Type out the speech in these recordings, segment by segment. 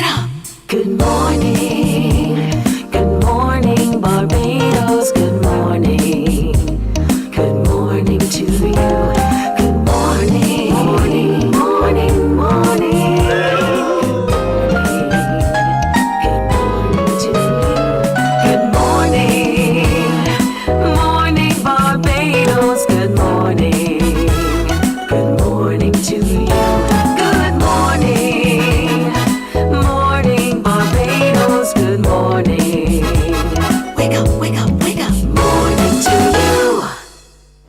it up. Good morning. Good morning, Barbados. Good morning. Good morning to you. Good morning. Morning, morning, morning. Good morning to you. Good morning. Morning, Barbados. Good morning. Good morning to you. Good morning. Morning, Barbados. Good morning. Wake up, wake up, wake up. Morning to you.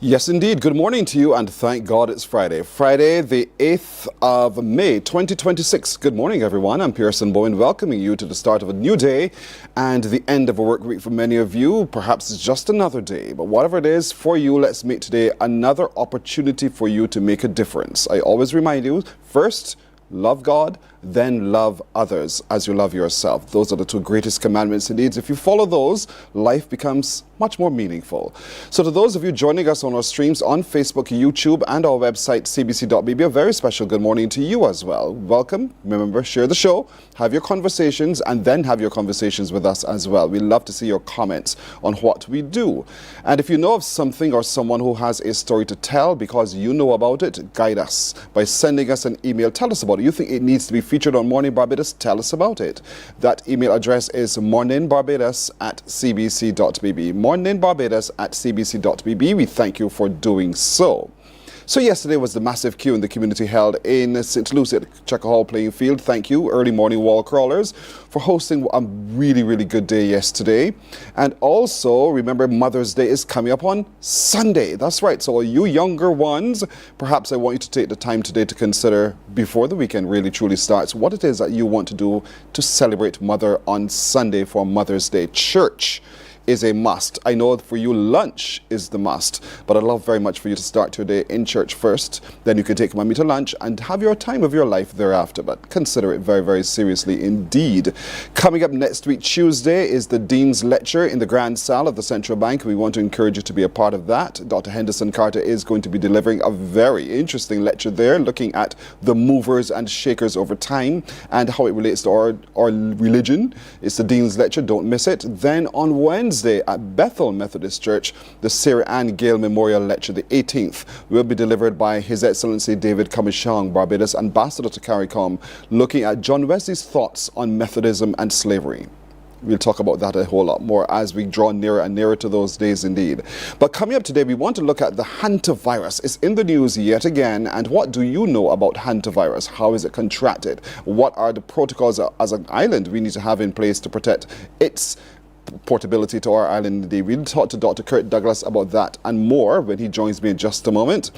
Yes, indeed. Good morning to you, and thank God it's Friday. Friday, the 8th of May, 2026. Good morning, everyone. I'm Pearson Bowen, welcoming you to the start of a new day and the end of a work week for many of you. Perhaps it's just another day, but whatever it is for you, let's make today another opportunity for you to make a difference. I always remind you, first, love God, then love others as you love yourself. Those are the two greatest commandments indeed. If you follow those, life becomes much more meaningful. So to those of you joining us on our streams on Facebook, YouTube, and our website, cbc.bb, a very special good morning to you as well. Welcome. Remember, share the show, have your conversations, and then have your conversations with us as well. We love to see your comments on what we do. And if you know of something or someone who has a story to tell because you know about it, guide us by sending us an email. Tell us about it. You think it needs to be featured on Morning Barbados? Tell us about it. That email address is morninbarbados@cbc.bb. morninbarbados@cbc.bb. We thank you for doing so. So yesterday was the massive queue in the community held in St. Lucie at Checker Hall playing field. Thank you, early morning wall crawlers, for hosting a really, really good day yesterday. And also, remember, Mother's Day is coming up on Sunday. That's right. So you younger ones, perhaps I want you to take the time today to consider, before the weekend really truly starts, what it is that you want to do to celebrate Mother on Sunday for Mother's Day. Church is a must. I know for you, lunch is the must, but I'd love very much for you to start your day in church first. Then you can take mommy to lunch and have your time of your life thereafter, but consider it very, very seriously indeed. Coming up next week, Tuesday, is the Dean's Lecture in the Grand Salle of the Central Bank. We want to encourage you to be a part of that. Dr. Henderson Carter is going to be delivering a very interesting lecture there, looking at the movers and shakers over time and how it relates to our religion. It's the Dean's Lecture. Don't miss it. Then on Wednesday at Bethel Methodist Church, the Sarah Ann Gale Memorial Lecture, the 18th, will be delivered by His Excellency David Kamishang, Barbados Ambassador to CARICOM, looking at John Wesley's thoughts on Methodism and slavery. We'll talk about that a whole lot more as we draw nearer and nearer to those days indeed. But coming up today, we want to look at the hantavirus. It's in the news yet again. And what do you know about hantavirus? How is it contracted? What are the protocols as an island we need to have in place to protect its portability to our island today? We'll talk to Dr. Kurt Douglas about that and more when he joins me in just a moment.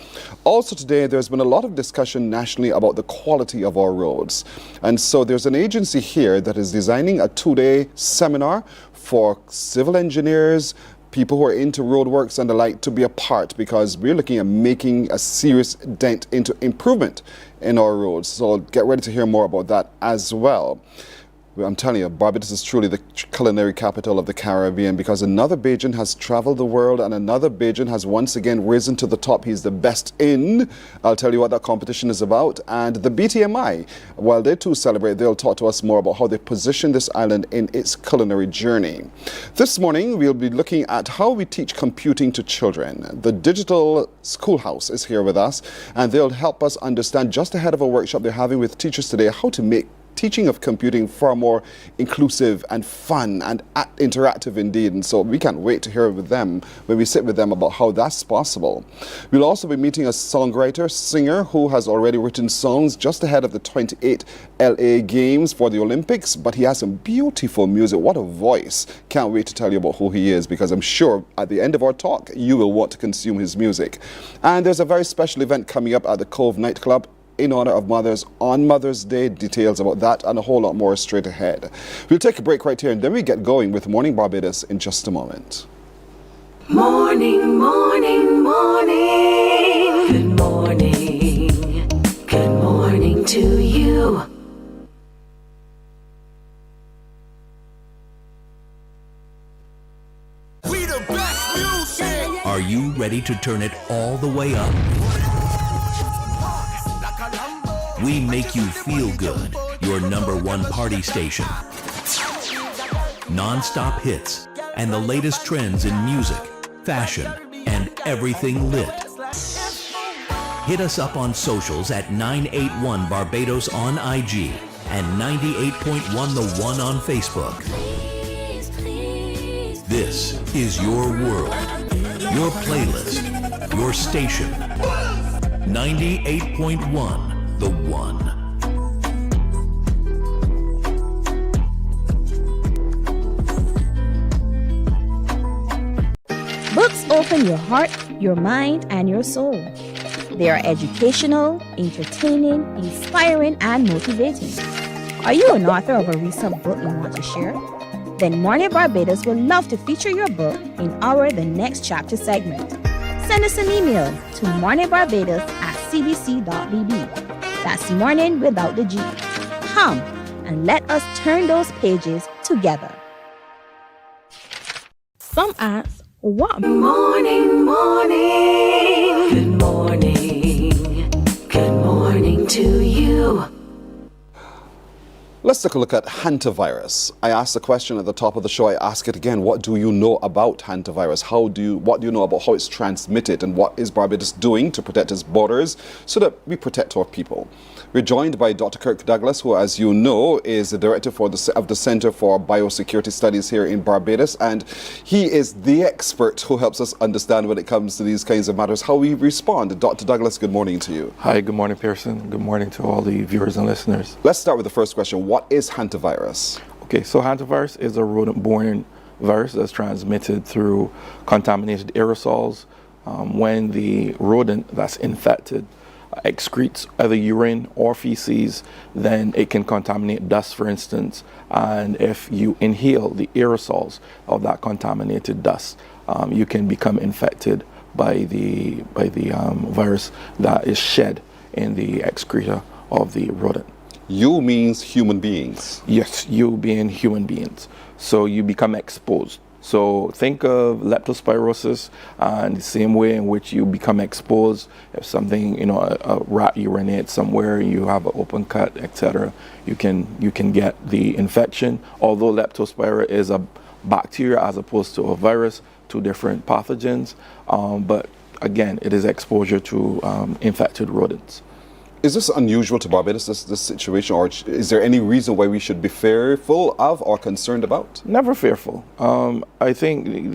Also today, there's been a lot of discussion nationally about the quality of our roads. And so there's an agency here that is designing a 2-day seminar for civil engineers, people who are into roadworks and the like, to be a part, because we're looking at making a serious dent into improvement in our roads. So get ready to hear more about that as well. I'm telling you, Barbados is truly the culinary capital of the Caribbean, because another Bajan has traveled the world and another Bajan has once again risen to the top. He's the best in. I'll tell you what that competition is about. And the BTMI, while they too celebrate, they'll talk to us more about how they position this island in its culinary journey. This morning, we'll be looking at how we teach computing to children. The Digital Schoolhouse is here with us, and they'll help us understand, just ahead of a workshop they're having with teachers today, how to make teaching of computing far more inclusive and fun and interactive indeed. And so we can't wait to hear with them when we sit with them about how that's possible. We'll also be meeting a songwriter, singer who has already written songs just ahead of the 28 LA Games for the Olympics, but he has some beautiful music. What a voice. Can't wait to tell you about who he is, because I'm sure at the end of our talk you will want to consume his music. And there's a very special event coming up at the Cove nightclub in honor of mothers on Mother's Day. Details about that and a whole lot more straight ahead. We'll take a break right here, and then we get going with Morning Barbados in just a moment. Morning, morning, morning. Good morning. Good morning to you. We the best music. Are you ready to turn it all the way up? We make you feel good your #1 party station. Non-stop hits and the latest trends in music, fashion, and everything lit. Hit us up on socials at 981 Barbados on IG and 98.1 The One on Facebook. This is your world, your playlist, your station. 98.1 The One. Books open your heart, your mind, and your soul. They are educational, entertaining, inspiring, and motivating. Are you an author of a recent book you want to share? Then Mornin Barbados would love to feature your book in our The Next Chapter segment. Send us an email to morninbarbados@cbc.bb. That's morning without the G. Come and let us turn those pages together. Some ask, what? Morning, morning. Good morning. Good morning to you. Let's take a look at hantavirus. I asked the question at the top of the show. I ask it again. What do you know about hantavirus? What do you know about how it's transmitted, and what is Barbados doing to protect its borders so that we protect our people? We're joined by Dr. Kirk Douglas, who, as you know, is the director of the Center for Biosecurity Studies here in Barbados, and he is the expert who helps us understand when it comes to these kinds of matters, how we respond. Dr. Douglas, good morning to you. Hi, good morning, Pearson. Good morning to all the viewers and listeners. Let's start with the first question. What is hantavirus? Okay, so hantavirus is a rodent-borne virus that's transmitted through contaminated aerosols. When the rodent that's infected excretes either urine or feces, then it can contaminate dust, for instance. And if you inhale the aerosols of that contaminated dust, you can become infected by the virus that is shed in the excreta of the rodent. You means human beings. Yes, you being human beings. So you become exposed. So think of leptospirosis and the same way in which you become exposed. If something, a rat urinates somewhere, you have an open cut, etc., you can get the infection. Although leptospira is a bacteria as opposed to a virus, two different pathogens. But again, it is exposure to infected rodents. Is this unusual to Barbados, this situation, or is there any reason why we should be fearful of or concerned about? Never fearful. I think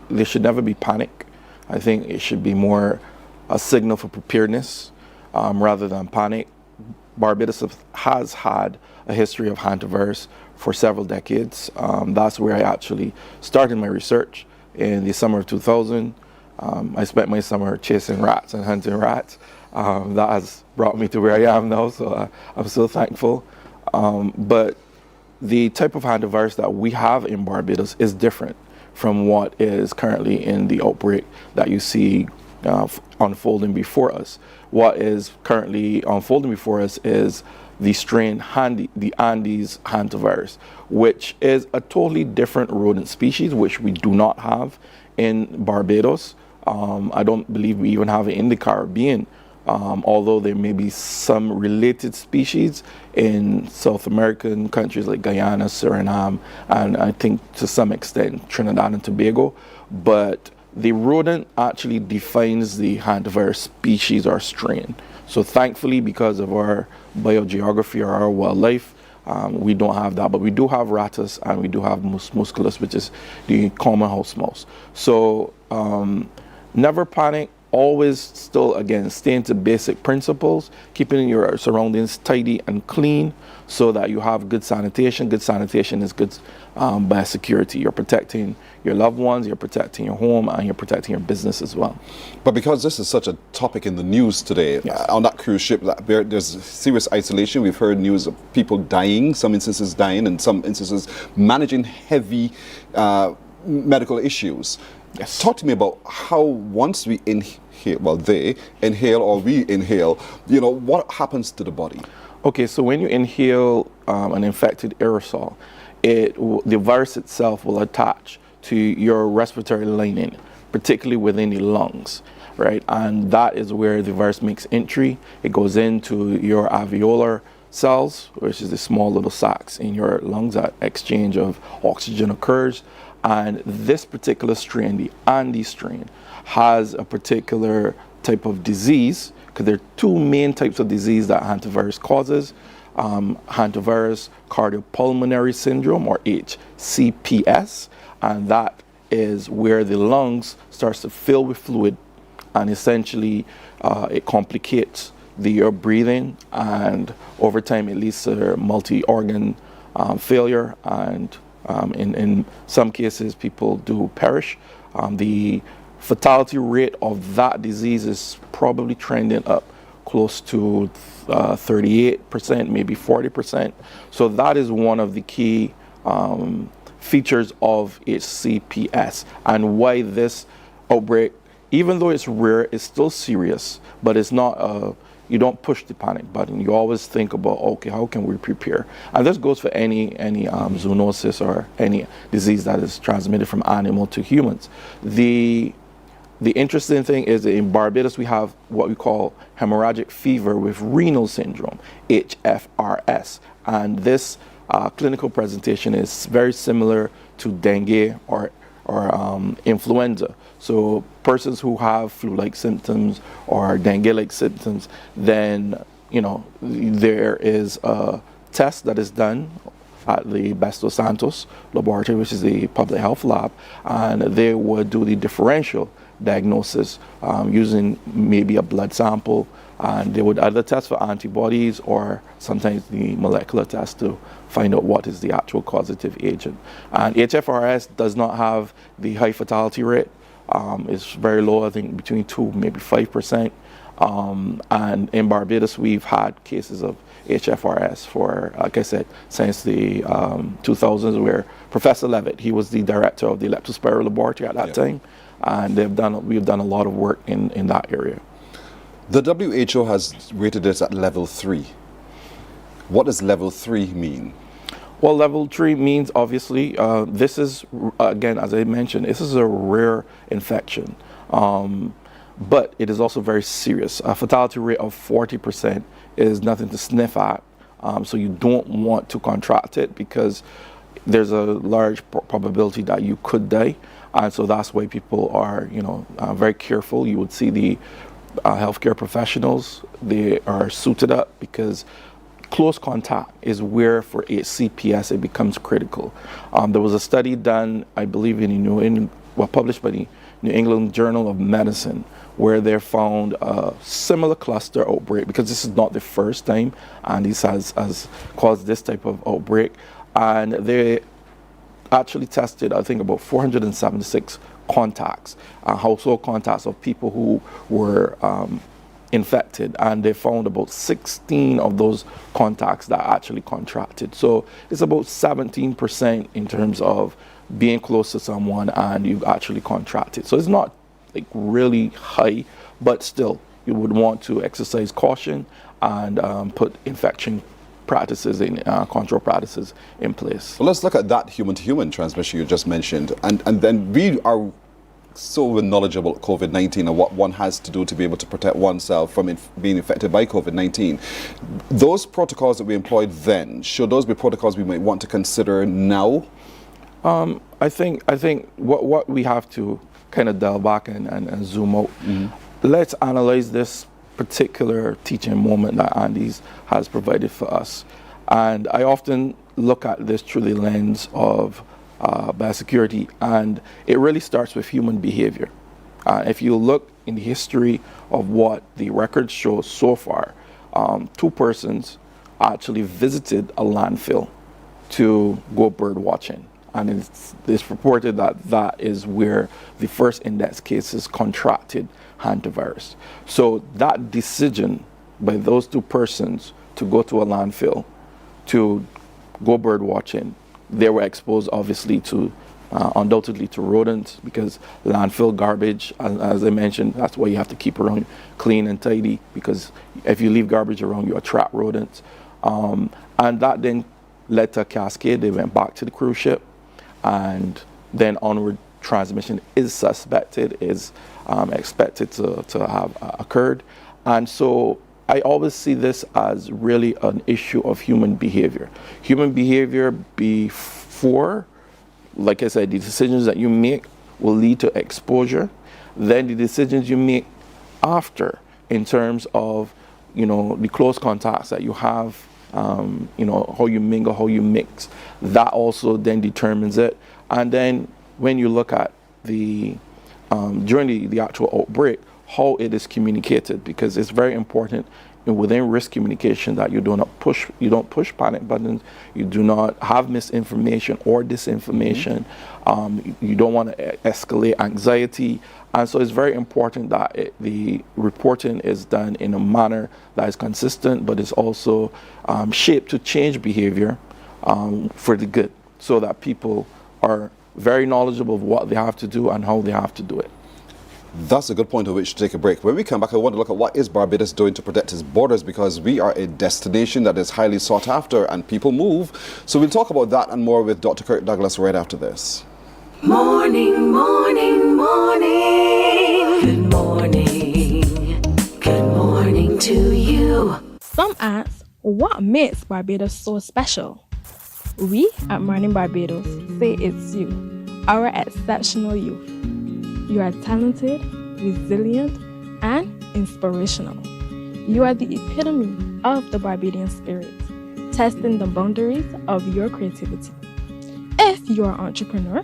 there should never be panic. I think it should be more a signal for preparedness rather than panic. Barbados has had a history of hantavirus for several decades. That's where I actually started my research in the summer of 2000. I spent my summer chasing rats and hunting rats. That has brought me to where I am now, so I'm so thankful. But the type of hantavirus that we have in Barbados is different from what is currently in the outbreak that you see unfolding before us. What is currently unfolding before us is the strain the Andes hantavirus, which is a totally different rodent species, which we do not have in Barbados. I don't believe we even have it in the Caribbean. Although there may be some related species in South American countries like Guyana, Suriname, and I think to some extent Trinidad and Tobago. But the rodent actually defines the hantavirus species or strain. So thankfully, because of our biogeography or our wildlife, we don't have that. But we do have rattus and we do have mus musculus, which is the common house mouse. So never panic. Always still, again, staying to basic principles, keeping your surroundings tidy and clean so that you have good sanitation. Good sanitation is good biosecurity. You're protecting your loved ones, you're protecting your home, and you're protecting your business as well. But because this is such a topic in the news today, Yes. On that cruise ship, there's serious isolation. We've heard news of people dying, some instances dying, and some instances managing heavy medical issues. Yes. Talk to me about how once we inhale, well, they inhale or we inhale, what happens to the body? Okay, so when you inhale an infected aerosol, the virus itself will attach to your respiratory lining, particularly within the lungs, right? And that is where the virus makes entry. It goes into your alveolar cells, which is the small little sacs in your lungs that exchange of oxygen occurs. And this particular strain, the Andes strain, has a particular type of disease, because there are two main types of disease that hantavirus causes. Hantavirus cardiopulmonary syndrome, or HCPS, and that is where the lungs starts to fill with fluid, and essentially it complicates your breathing, and over time it leads to multi-organ failure, and in some cases people do perish. The fatality rate of that disease is probably trending up close to 38%, maybe 40%. So that is one of the key features of HCPS, and why this outbreak, even though it's rare, is still serious, but it's not you don't push the panic button. You always think about, okay, how can we prepare? And this goes for any zoonosis or any disease that is transmitted from animal to humans. The interesting thing is that in Barbados we have what we call hemorrhagic fever with renal syndrome, HFRS, and this clinical presentation is very similar to dengue or influenza. So persons who have flu-like symptoms or dengue-like symptoms, then there is a test that is done at the Bastos Santos laboratory, which is the public health lab, and they would do the differential diagnosis using maybe a blood sample, and they would either test for antibodies or sometimes the molecular test to find out what is the actual causative agent. And HFRS does not have the high fatality rate. It's very low, I think between 2, maybe 5%. And in Barbados, we've had cases of HFRS for, like I said, since the 2000s, where Professor Levitt, he was the director of the leptospira laboratory at that time, and we've done a lot of work in that area. The WHO has rated this at level 3. What does level 3 mean? Well, level 3 means, obviously, this is, again, as I mentioned, this is a rare infection, but it is also very serious. A fatality rate of 40% is nothing to sniff at, so you don't want to contract it because there's a large probability that you could die, and so that's why people are, very careful. You would see the healthcare professionals, they are suited up because close contact is where for HCPS it becomes critical. There was a study done, I believe, published by the New England Journal of Medicine, where they found a similar cluster outbreak, because this is not the first time and this has caused this type of outbreak. And they actually tested, I think, about 476 contacts, household contacts of people who were infected, and they found about 16 of those contacts that actually contracted. So it's about 17% in terms of being close to someone and you actually contracted. So it's not like really high, but still you would want to exercise caution and put infection practices in control practices in place. Well, let's look at that human-to-human transmission you just mentioned, and then we are so knowledgeable of COVID-19 and what one has to do to be able to protect oneself from being infected by COVID-19. Those protocols that we employed then, should those be protocols we might want to consider now? I think what we have to kind of delve back and zoom out. Let's analyze this particular teaching moment that Andes has provided for us. And I often look at this through the lens of biosecurity, and it really starts with human behavior. If you look in the history of what the records show so far, 2 persons actually visited a landfill to go bird watching, and it's reported that that is where the first index cases contracted hantavirus. So that decision by those 2 persons to go to a landfill to go bird watching, they were exposed obviously to undoubtedly to rodents, because landfill garbage, as I mentioned, that's why you have to keep around clean and tidy, because if you leave garbage around, you attract rodents. And that then led to a cascade. They went back to the cruise ship, and then onward transmission is suspected, is expected to have occurred. And so I always see this as really an issue of human behavior. Human behavior before, like I said, the decisions that you make will lead to exposure. Then the decisions you make after, in terms of, the close contacts that you have, how you mingle, how you mix, that also then determines it. And then when you look at during the actual outbreak, how it is communicated, because it's very important within risk communication that you don't push panic buttons, you do not have misinformation or disinformation, you don't want to escalate anxiety, and so it's very important that the reporting is done in a manner that is consistent, but is also shaped to change behavior for the good, so that people are very knowledgeable of what they have to do and how they have to do it. That's a good point at which to take a break. When we come back, I want to look at what is Barbados doing to protect its borders, because we are a destination that is highly sought after and people move. So we'll talk about that and more with Dr. Kirk Douglas right after this. Morning, morning, morning. Good morning. Good morning to you. Some ask, what makes Barbados so special? We at Mornin Barbados say it's you, our exceptional youth. You are talented, resilient, and inspirational. You are the epitome of the Barbadian spirit, testing the boundaries of your creativity. If you are an entrepreneur,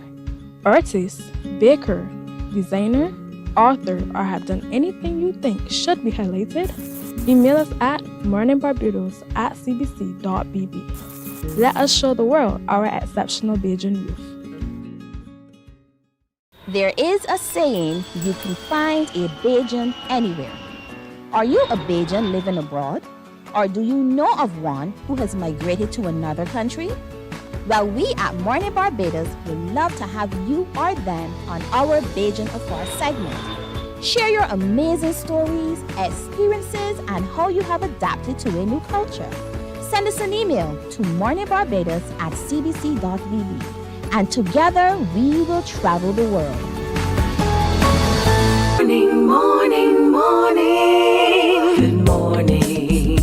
artist, baker, designer, author, or have done anything you think should be highlighted, email us at morninbarbados@cbc.bb. Let us show the world our exceptional Bajan youth. There is a saying, you can find a Bajan anywhere. Are you a Bajan living abroad? Or do you know of one who has migrated to another country? Well, we at Mornin Barbados would love to have you or them on our Bajan Affairs segment. Share your amazing stories, experiences, and how you have adapted to a new culture. Send us an email to morninbarbados@cbc.bb. And together we will travel the world. Morning, morning, morning. Good morning.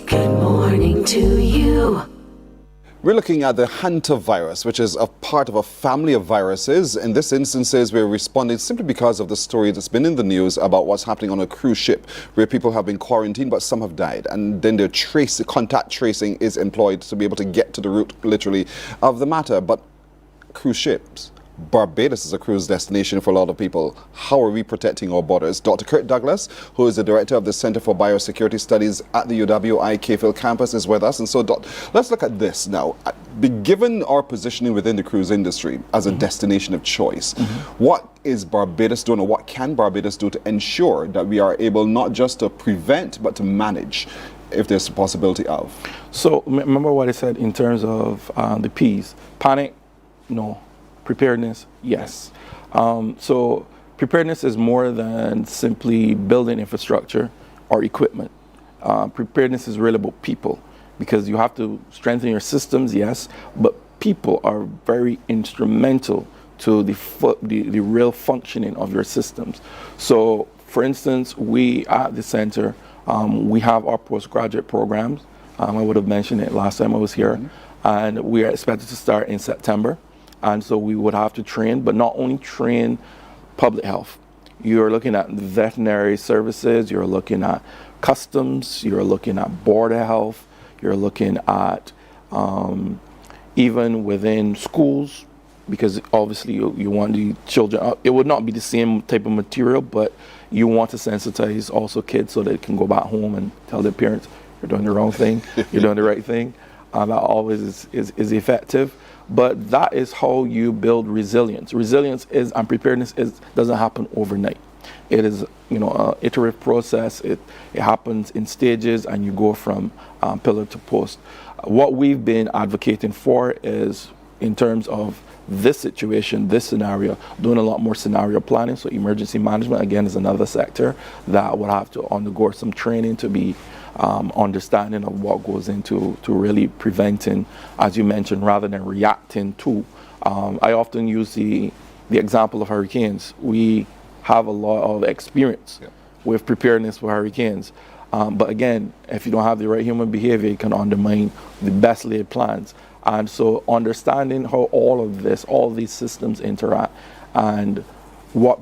Good morning to you. We're looking at the hantavirus, which is a part of a family of viruses. In this instance, we're responding simply because of the story that's been in the news about what's happening on a cruise ship where people have been quarantined, but some have died. And then their contact tracing is employed to be able to get to the root, literally, of the matter. But cruise ships, Barbados is a cruise destination for a lot of people. How are we protecting our borders? Dr. Kirk Douglas, who is the director of the Center for Biosecurity Studies at the UWI Cayfield campus, is with us. And so, let's look at this now. Given our positioning within the cruise industry as a destination of choice, what is Barbados doing, or what can Barbados do to ensure that we are able not just to prevent, but to manage, if there's a possibility of? So remember what I said in terms of the P's. Panic, no. Preparedness, yes. So preparedness is more than simply building infrastructure or equipment. Preparedness is really about people, because you have to strengthen your systems, yes, but people are very instrumental to the real functioning of your systems. So, for instance, we at the center, we have our postgraduate programs. I would have mentioned it last time I was here, and we are expected to start in September. And so we would have to train, but not only train public health. You're looking at veterinary services, you're looking at customs, you're looking at border health, you're looking at even within schools, because obviously you want the children, it would not be the same type of material, but you want to sensitize also kids so they can go back home and tell their parents, you're doing the wrong thing, you're doing the right thing. That always is effective. But that is how you build resilience. Resilience is, and preparedness doesn't happen overnight. It is, an iterative process. It happens in stages, and you go from pillar to post. What we've been advocating for is, in terms of this situation, this scenario, doing a lot more scenario planning. So emergency management, again, is another sector that would have to undergo some training to be understanding of what goes into really preventing, as you mentioned, rather than reacting to. I often use the example of hurricanes. We have a lot of experience with preparedness for hurricanes. But again, if you don't have the right human behavior, it can undermine the best laid plans. And so understanding how all these systems interact, and what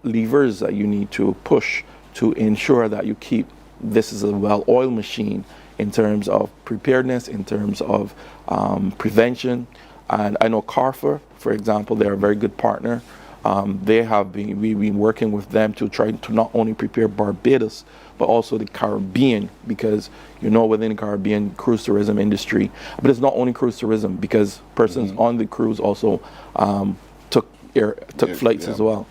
levers that you need to push to ensure that you keep this is a well-oiled machine in terms of preparedness, in terms of prevention. And I know CARFA, for example, they're a very good partner. We've been working with them to try to not only prepare Barbados, but also the Caribbean, because within the Caribbean cruise tourism industry, but it's not only cruise tourism, because persons on the cruise also took flights as well.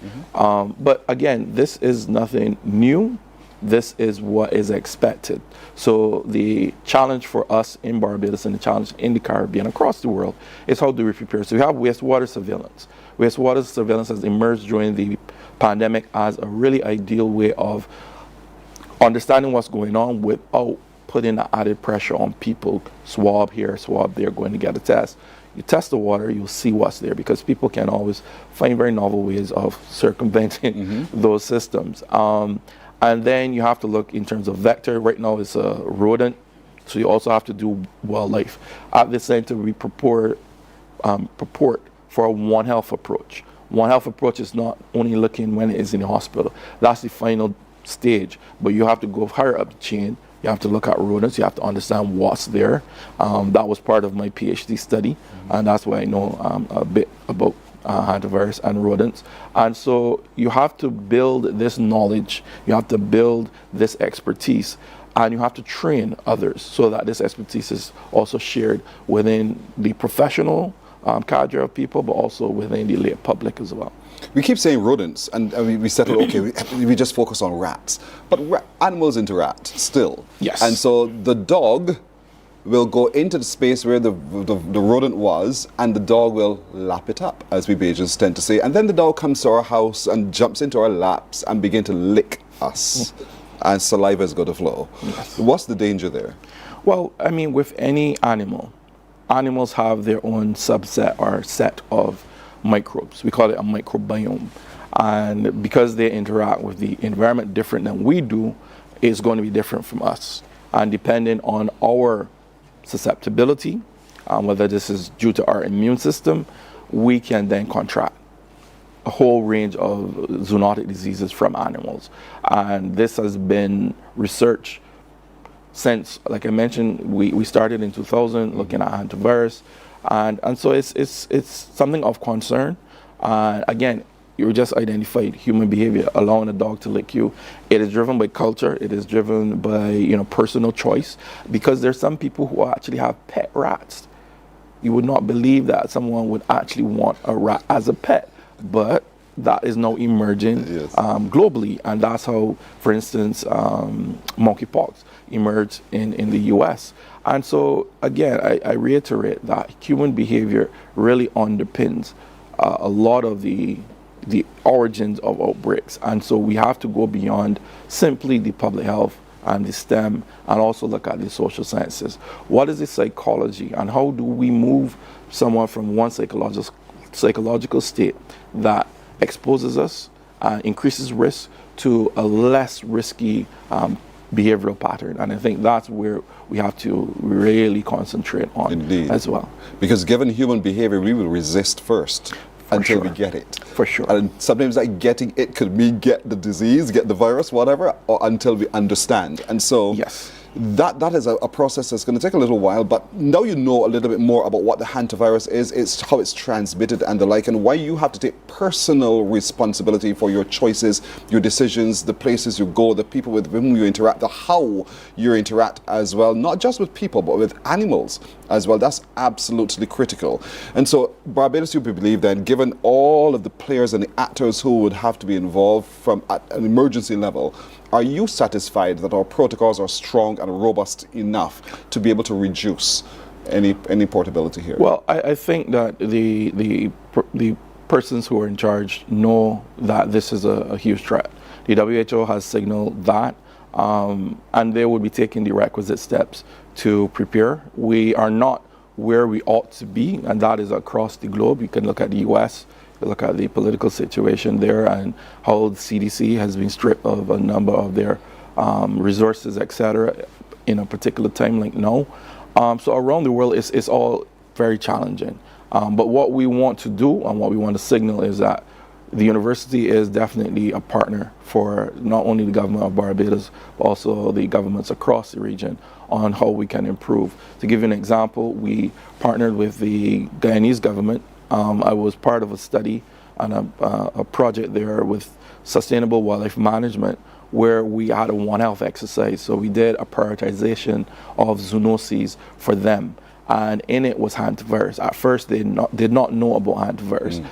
But again, this is nothing new. This is what is expected. So the challenge for us in Barbados and the challenge in the Caribbean across the world is how do we prepare? So we have wastewater surveillance. Wastewater surveillance has emerged during the pandemic as a really ideal way of understanding what's going on without putting the added pressure on people. Swab here, swab there, going to get a test. You test the water, you'll see what's there, because people can always find very novel ways of circumventing those systems. And then you have to look in terms of vector. Right now it's a rodent, so you also have to do wildlife. At the center, we purport for a One Health approach. One Health approach is not only looking when it is in the hospital. That's the final stage, but you have to go higher up the chain. You have to look at rodents. You have to understand what's there. That was part of my PhD study, and that's why I know a bit about hantavirus and rodents. And so you have to build this knowledge, you have to build this expertise, and you have to train others so that this expertise is also shared within the professional cadre of people, but also within the lay public as well. We keep saying rodents, and we settle, okay, we just focus on rats. But animals interact still. Yes. And so the dog will go into the space where the rodent was, and the dog will lap it up, as we Bajans tend to say. And then the dog comes to our house and jumps into our laps and begin to lick us. And saliva is going to flow. Yes. What's the danger there? Well, I mean, with any animal, animals have their own subset or set of microbes. We call it a microbiome. And because they interact with the environment different than we do, it's going to be different from us. And depending on our susceptibility, whether this is due to our immune system, we can then contract a whole range of zoonotic diseases from animals. And this has been researched since, like I mentioned, we started in 2000 looking at hantavirus, and so it's something of concern. Again, you just identified human behavior, allowing a dog to lick you. It is driven by culture. It is driven by personal choice, because there's some people who actually have pet rats. You would not believe that someone would actually want a rat as a pet, but that is now emerging globally, and that's how, for instance, monkeypox emerged in the U.S. And so again, I reiterate that human behavior really underpins a lot of the origins of outbreaks. And so we have to go beyond simply the public health and the STEM, and also look at the social sciences. What is the psychology, and how do we move someone from one psychological state that exposes us and increases risk to a less risky behavioral pattern? And I think that's where we have to really concentrate on as well. Because given human behavior, we will resist first. Until we get it. For sure. And sometimes that getting it could mean get the disease, get the virus, whatever, or until we understand. And so that is a process that's going to take a little while, but now you know a little bit more about what the hantavirus is, it's how it's transmitted and the like, and why you have to take personal responsibility for your choices, your decisions, the places you go, the people with whom you interact, the how you interact as well, not just with people, but with animals as well. That's absolutely critical. And so Barbados, you believe then, given all of the players and the actors who would have to be involved from at an emergency level, are you satisfied that our protocols are strong and robust enough to be able to reduce any portability here? Well, I think that the persons who are in charge know that this is a huge threat. The WHO has signaled that, and they will be taking the requisite steps to prepare. We are not where we ought to be, and that is across the globe. You can look at the US, look at the political situation there, and how the CDC has been stripped of a number of their resources, etc., in a particular time like now. So around the world, it's all very challenging. But what we want to do and what we want to signal is that the university is definitely a partner for not only the government of Barbados, but also the governments across the region on how we can improve. To give you an example, we partnered with the Guyanese government. I was part of a study and a project there with sustainable wildlife management, where we had a One Health exercise. So we did a prioritization of zoonoses for them. And in it was hantavirus. At first, they did not know about hantavirus.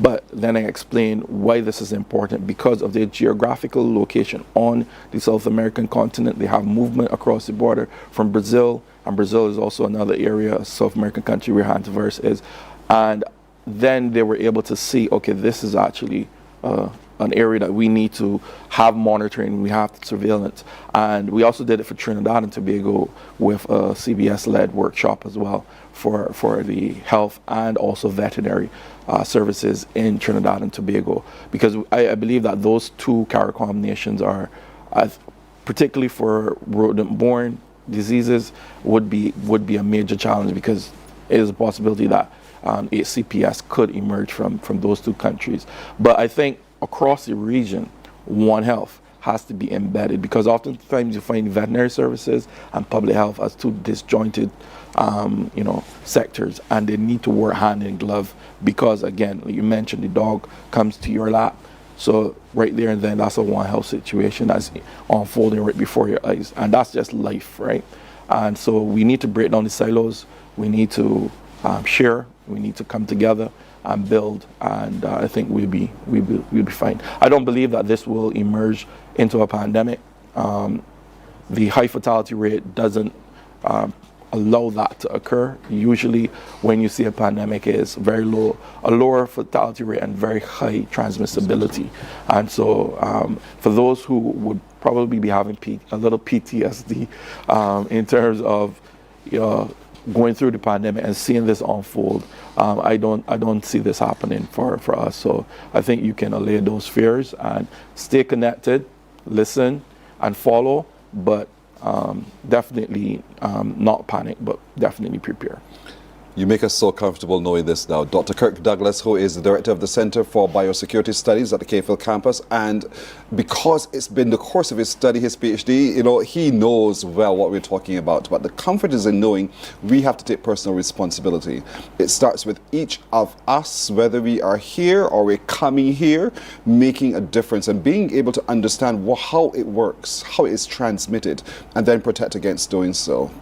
But then I explained why this is important because of their geographical location on the South American continent. They have movement across the border from Brazil, and Brazil is also another area, a South American country where hantavirus is. And then they were able to see, okay, this is actually an area that we need to have monitoring, we have surveillance. And we also did it for Trinidad and Tobago with a CBS-led workshop as well for the health and also veterinary services in Trinidad and Tobago. Because I believe that those two CARICOM nations are, particularly for rodent-borne diseases, would be a major challenge, because it is a possibility that CPS could emerge from those two countries. But I think across the region, One Health has to be embedded, because oftentimes you find veterinary services and public health as two disjointed sectors, and they need to work hand in glove, because again, like you mentioned, the dog comes to your lap. So right there and then, that's a One Health situation that's unfolding right before your eyes, and that's just life, right? And so we need to break down the silos. We need to share. We need to come together and build, and I think we'll be fine. I don't believe that this will emerge into a pandemic. The high fatality rate doesn't allow that to occur. Usually, when you see a pandemic, it's very low, a lower fatality rate and very high transmissibility. And so, for those who would probably be having a little PTSD in terms of going through the pandemic and seeing this unfold, I don't see this happening for us. So I think you can allay those fears and stay connected, listen and follow, but definitely not panic, but definitely prepare. You make us so comfortable knowing this now. Dr. Kirk Douglas, who is the director of the Center for Biosecurity Studies at the Cayfield campus, and because it's been the course of his study, his PhD, he knows well what we're talking about. But the comfort is in knowing we have to take personal responsibility. It starts with each of us, whether we are here or we're coming here, making a difference and being able to understand how it works, how it is transmitted, and then protect against doing so.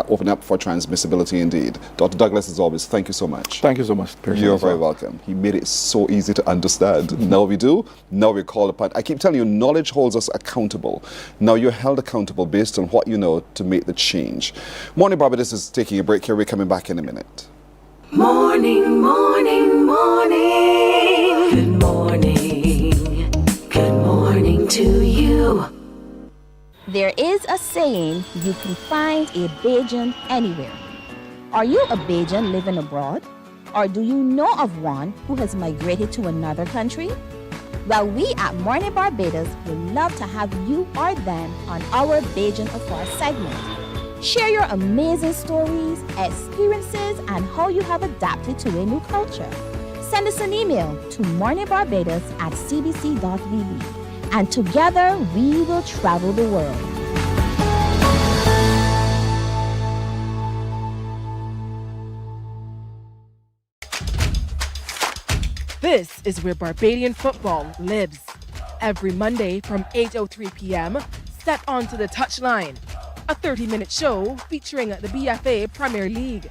Open up for transmissibility indeed. Dr. Douglas, as always, thank you so much. Thank you so much. You're very welcome. He made it so easy to understand. Now we do. Now we're called upon. I keep telling you, knowledge holds us accountable. Now you're held accountable based on what you know to make the change. Mornin Barbados is taking a break here. We're coming back in a minute. Morning, morning, morning. Good morning. Good morning to you. There is a saying, you can find a Bajan anywhere. Are you a Bajan living abroad? Or do you know of one who has migrated to another country? Well, we at Mornin Barbados would love to have you or them on our Bajan Afar segment. Share your amazing stories, experiences, and how you have adapted to a new culture. Send us an email to morninbarbados@cbc.vb. And together we will travel the world. This is where Barbadian football lives. Every Monday from 8:03 p.m., step onto the touchline, a 30-minute show featuring the BFA Premier League.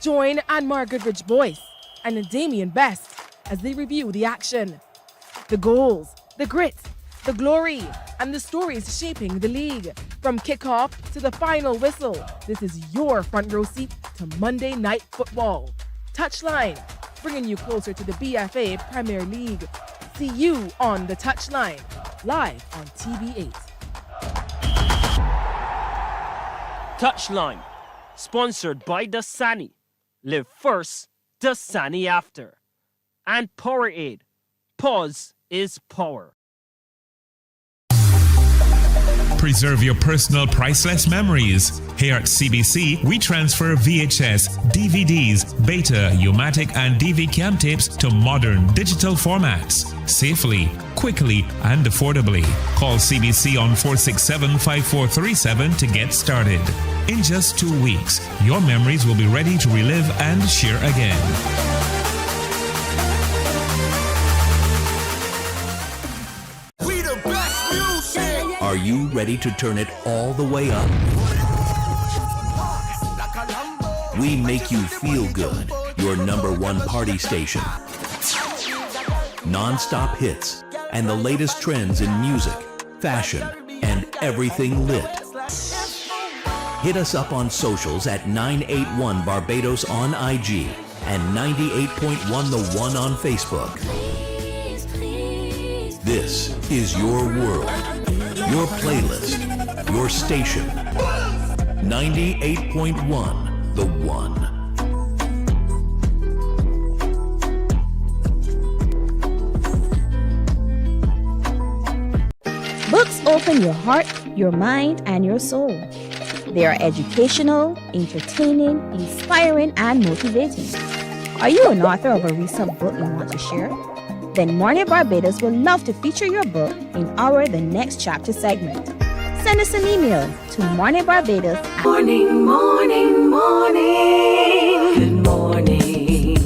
Join Anmar Goodrich Boyce and Damian Best as they review the action, the goals, the grit, the glory, and the stories shaping the league. From kickoff to the final whistle, this is your front row seat to Monday Night Football. Touchline, bringing you closer to the BFA Premier League. See you on the Touchline, live on TV8. Touchline, sponsored by Dasani. Live first, Dasani after. And Powerade. Pause is power. Preserve your personal priceless memories. Here at CBC, we transfer VHS, DVDs, Beta, U-matic, and DV cam tapes to modern digital formats. Safely, quickly, and affordably. Call CBC on 467-5437 to get started. In just 2 weeks, your memories will be ready to relive and share again. We the best music. Are you ready to turn it all the way up? We make you feel good. Your #1 party station. Non-stop hits and the latest trends in music, fashion, and everything lit. Hit us up on socials at 981 Barbados on IG and 98.1 The One on Facebook. This is your world, your playlist, your station. 98.1 The One. Books open your heart, your mind, and your soul. They are educational, entertaining, inspiring, and motivating. Are you an author of a recent book you want to share? Then Mornin Barbados would love to feature your book in our The Next Chapter segment. Send us an email to morninbarbados. Morning, morning, morning. Good morning.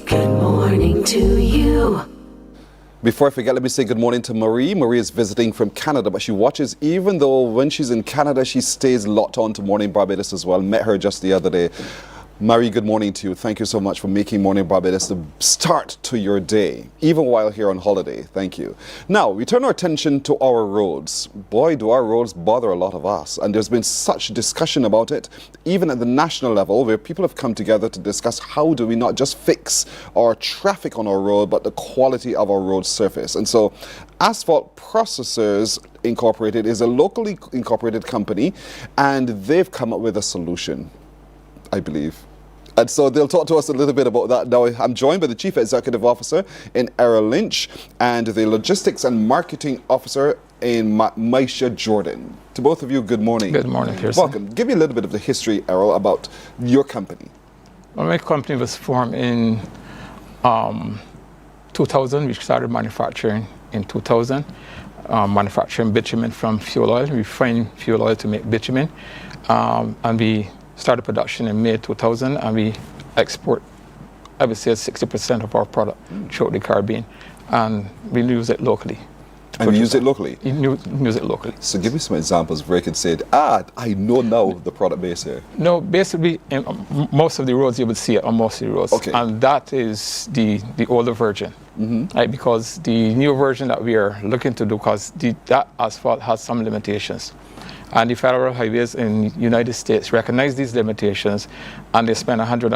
Good morning to you. Before I forget, let me say good morning to Marie. Marie is visiting from Canada, but she watches, even though when she's in Canada, she stays locked on to Mornin Barbados as well. Met her just the other day. Marie, good morning to you. Thank you so much for making Mornin Barbados the start to your day, even while here on holiday. Thank you. Now, we turn our attention to our roads. Boy, do our roads bother a lot of us. And there's been such discussion about it, even at the national level, where people have come together to discuss how do we not just fix our traffic on our road, but the quality of our road surface. And so, Asphalt Processors Incorporated is a locally incorporated company, and they've come up with a solution, I believe. And so they'll talk to us a little bit about that. Now, I'm joined by the Chief Executive Officer in Errol Lynch and the Logistics and Marketing Officer in Maisha Jordan. To both of you, good morning. Good morning, Kirsten. Welcome. Give me a little bit of the history, Errol, about your company. Well, my company was formed in 2000. We started manufacturing in 2000, manufacturing bitumen from fuel oil. We refine fuel oil to make bitumen. And we started production in May 2000, and we export, I would say, 60% of our product throughout the Caribbean, and we use it locally. And you use it locally? Use it locally. So give me some examples where you can say, I know now the product base here. No, basically, in most of the roads you would see it on most of the roads. Okay. And that is the older version. Right? Because the new version that we are looking to do, because that asphalt has some limitations. And the federal highways in the United States recognize these limitations, and they spend $100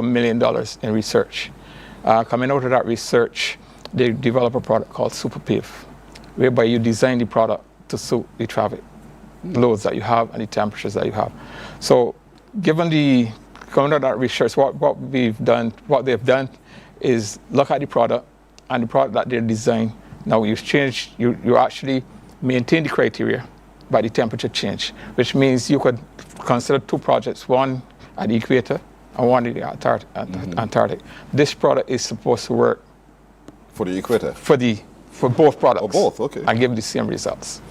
million in research. Coming out of that research, they develop a product called SuperPave, whereby you design the product to suit the traffic loads that you have and the temperatures that you have. So, given coming out of that research, what they've done is look at the product and the product that they design. Now you actually maintain the criteria by the temperature change, which means you could consider two projects, one at the equator and one at the Antarctic. This product is supposed to work for the equator? For both products. Oh, both, okay. And give the same results.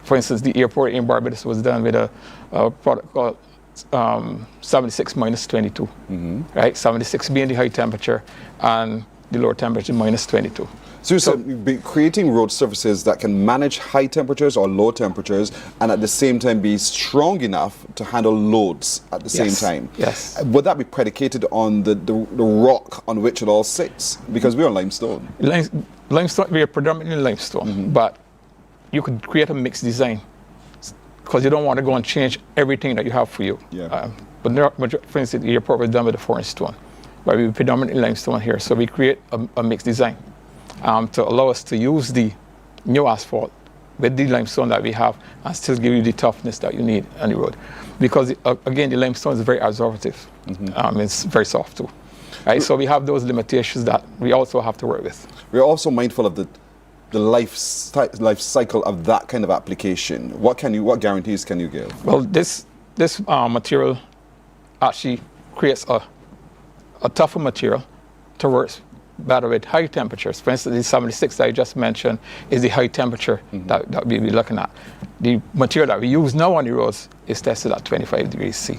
For instance, the airport in Barbados was done with a product called 76 minus 22, right? 76 being the high temperature and the lower temperature minus 22. So you're be creating road surfaces that can manage high temperatures or low temperatures, and at the same time be strong enough to handle loads at the same time. Yes. Would that be predicated on the rock on which it all sits? Because we're on limestone. Limestone, we are predominantly limestone, but you could create a mixed design because you don't want to go and change everything that you have for you. Yeah. But for instance, the airport was done with a foreign stone, but we predominantly limestone here, so we create a mixed design. To allow us to use the new asphalt with the limestone that we have and still give you the toughness that you need on the road. Because, again, the limestone is very absorptive. It's very soft too. Right? So we have those limitations that we also have to work with. We're also mindful of the the life cycle of that kind of application? What guarantees can you give? Well, this material actually creates a tougher material to work better with high temperatures. For instance, the 76 that I just mentioned is the high temperature that we'll be looking at. The material that we use now on the roads is tested at 25 degrees C.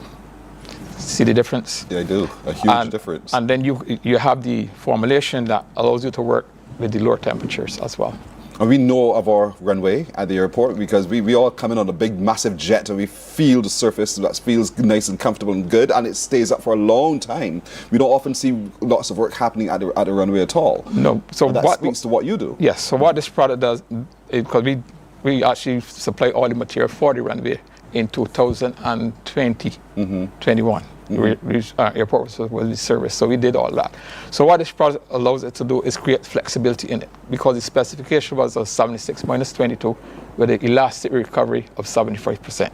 See the difference? Yeah, I do. A huge difference. And then you have the formulation that allows you to work with the lower temperatures as well. And we know of our runway at the airport because we all come in on a big, massive jet and we feel the surface that feels nice and comfortable and good, and it stays up for a long time. We don't often see lots of work happening at the runway at all. No. So and that speaks to what you do. Yes. So what this product does, because we actually supply all the material for the runway in 2020, 21. Airport was the service, so we did all that. So what this product allows it to do is create flexibility in it, because the specification was a 76 minus 22 with an elastic recovery of 75%.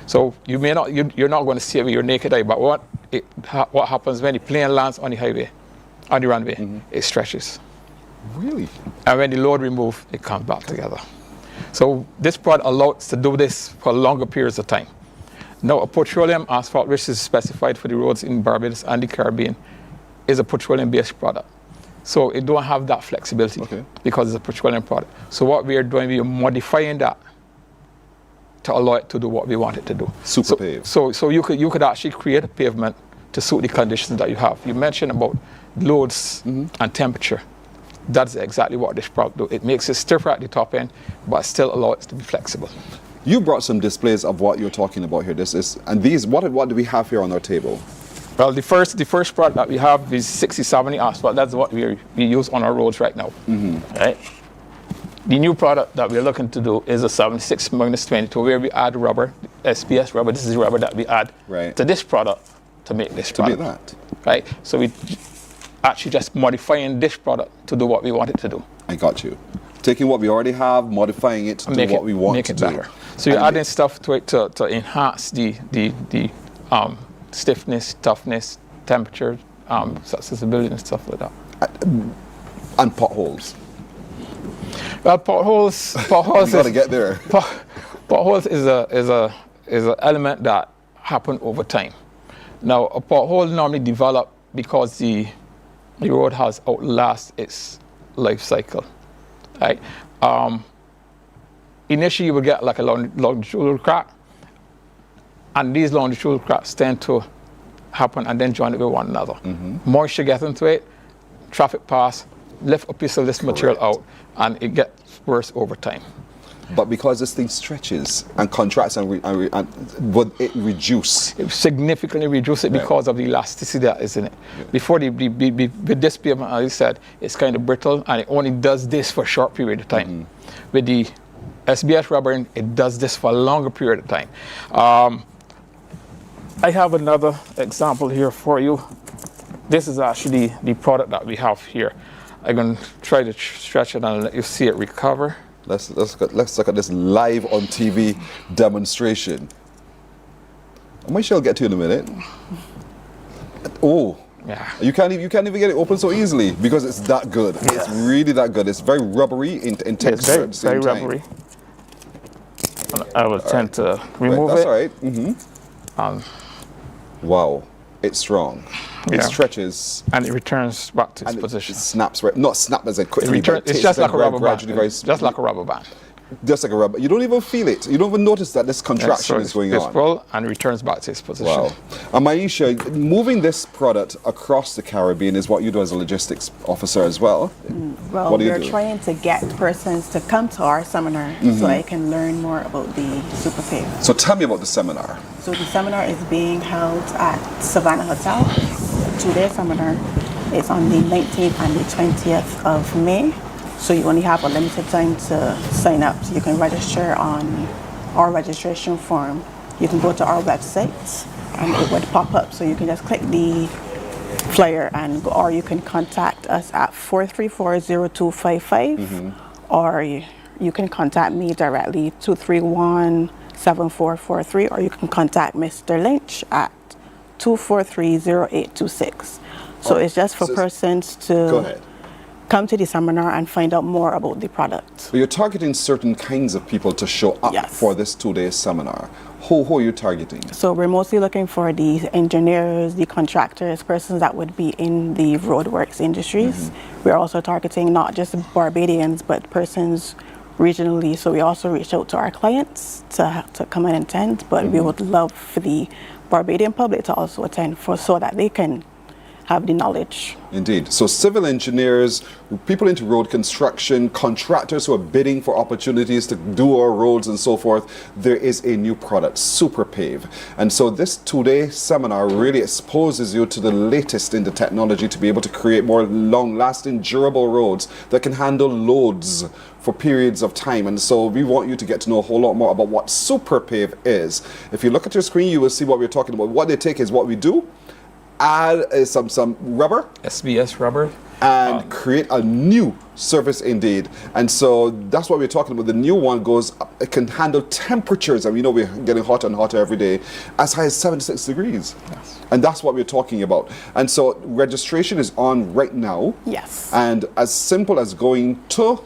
So you're not going to see it with your naked eye, but what happens when the plane lands on the highway, on the runway, it stretches. Really? And when the load removes, it comes back together. So this product allows us to do this for longer periods of time. Now, a petroleum asphalt, which is specified for the roads in Barbados and the Caribbean, is a petroleum-based product. So it don't have that flexibility because it's a petroleum product. So what we are doing, we are modifying that to allow it to do what we want it to do. Paved. So you could actually create a pavement to suit the conditions that you have. You mentioned about loads and temperature. That's exactly what this product does. It makes it stiffer at the top end, but still allows it to be flexible. You brought some displays of what you're talking about here. What do we have here on our table? Well, the first product that we have is 6070 asphalt. That's what we use on our roads right now. Right? The new product that we're looking to do is a 76 minus 22, where we add rubber, SPS rubber. This is the rubber that we add to this product to make this product. To make that. Right? So we actually just modifying this product to do what we want it to do. I got you. Taking what we already have, modifying it to do what we want to do. Better. So you're adding stuff to it to enhance the stiffness, toughness, temperature, accessibility, and stuff like that. And potholes. Well, potholes. You gotta get there. Potholes is an element that happen over time. Now, a pothole normally develop because the road has outlast its life cycle. Right? Initially, you will get like a longitudinal crack, and these longitudinal cracks tend to happen and then join it with one another. Moisture gets into it, traffic pass, lift a piece of this material out, and it gets worse over time. But because this thing stretches and contracts, would it reduce? It significantly reduce it because of the elasticity that is in it. Before with this pavement, as I said, it's kind of brittle, and it only does this for a short period of time. With the SBS rubber, it does this for a longer period of time. I have another example here for you. This is actually the product that we have here. I'm going to try to stretch it and let you see it recover. Let's look at this live on TV demonstration. I might sure I'll get to you in a minute. Oh, yeah. You can't even get it open so easily because it's that good. Yes. It's really that good. It's very rubbery in texture at the same very time. rubbery. I will tend to remove That's it. all right. Wow, it's strong. It stretches and it returns back to its position. It snaps right, not snap as a quickly. It's just like a rubber band. Just like a rubber band. Just like a rubber. You don't even feel it. You don't even notice that this contraction is going on. It's full and returns back to its position. Wow. And Maisha, moving this product across the Caribbean is what you do as a logistics officer as well. Well, we're trying to get persons to come to our seminar so they can learn more about the Super Pave. So tell me about the seminar. So the seminar is being held at Savannah Hotel. Two-day seminar. It's on the 19th and the 20th of May. So you only have a limited time to sign up. So you can register on our registration form. You can go to our website and it would pop up. So you can just click the flyer and go, or you can contact us at 434-0255 or you can contact me directly 231-7443, or you can contact Mr. Lynch at 243-0826. So it's just for persons to come to the seminar and find out more about the product. But you're targeting certain kinds of people to show up for this 2-day seminar. Who are you targeting? So we're mostly looking for the engineers, the contractors, persons that would be in the roadworks industries. We're also targeting not just Barbadians, but persons regionally. So we also reach out to our clients to come and attend, but we would love for the Barbadian public to also attend so that they can have the knowledge. Indeed. So civil engineers, people into road construction, contractors who are bidding for opportunities to do our roads and so forth, there is a new product, Super Pave. And so this 2-day seminar really exposes you to the latest in the technology to be able to create more long-lasting, durable roads that can handle loads for periods of time. And so we want you to get to know a whole lot more about what Super Pave is. If you look at your screen, you will see what we're talking about. What they take is what we do, add some rubber, SBS rubber, and create a new surface indeed. And so that's what we're talking about. The new one goes, it can handle temperatures, and we know we're getting hotter and hotter every day, as high as 76 degrees. Yes. And that's what we're talking about. And so registration is on right now. Yes. And as simple as going to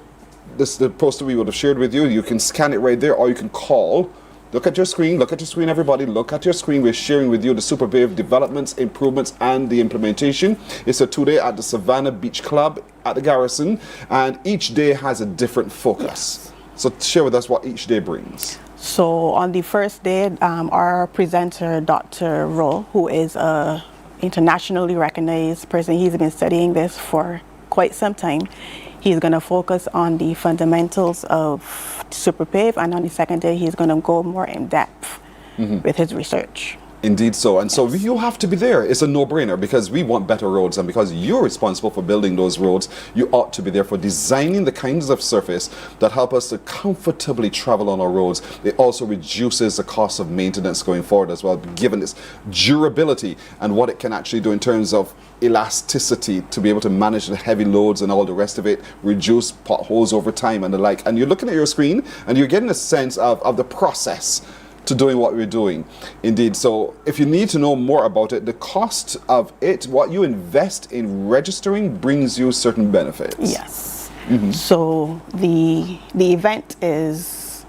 the poster we would have shared with you, you can scan it right there, or you can call. Look at your screen, everybody, look at your screen. We're sharing with you the Super Pave developments, improvements, and the implementation. It's a 2-day at the Savannah Beach Club at the Garrison, and each day has a different focus. So share with us what each day brings. So on the first day, our presenter, Dr. Roll, who is a internationally recognized person, he's been studying this for quite some time. He's going to focus on the fundamentals of Super Pave, and on the second day, he's going to go more in depth with his research. Indeed so. And so you have to be there. It's a no-brainer because we want better roads, and because you're responsible for building those roads, you ought to be there for designing the kinds of surface that help us to comfortably travel on our roads. It also reduces the cost of maintenance going forward as well, given its durability and what it can actually do in terms of elasticity to be able to manage the heavy loads and all the rest of it, reduce potholes over time and the like. And you're looking at your screen and you're getting a sense of the process to doing what we're doing. Indeed. So if you need to know more about it, the cost of it, what you invest in registering brings you certain benefits. Yes. So the event is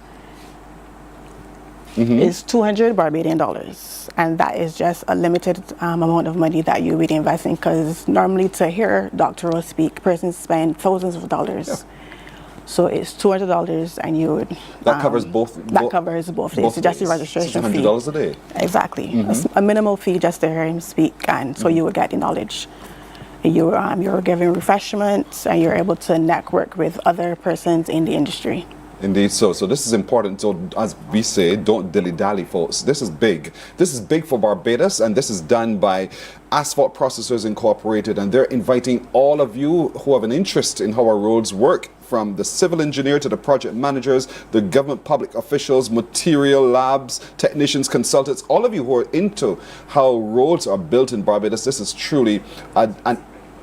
$200 Barbadian dollars, and that is just a limited amount of money that you would invest in, because normally to hear Dr. Rose speak, persons spend thousands of dollars. Yeah. So it's $200, and you would that covers both. That covers both days. So just the registration fee. $100 a day. Exactly. A minimal fee just to hear him speak, and so you would get the knowledge. You're given refreshments, and you're able to network with other persons in the industry. Indeed so. So this is important. So as we say, don't dilly-dally, folks. This is big. This is big for Barbados, and this is done by Asphalt Processors Incorporated, and they're inviting all of you who have an interest in how our roads work, from the civil engineer to the project managers, the government public officials, material labs, technicians, consultants, all of you who are into how roads are built in Barbados. This is truly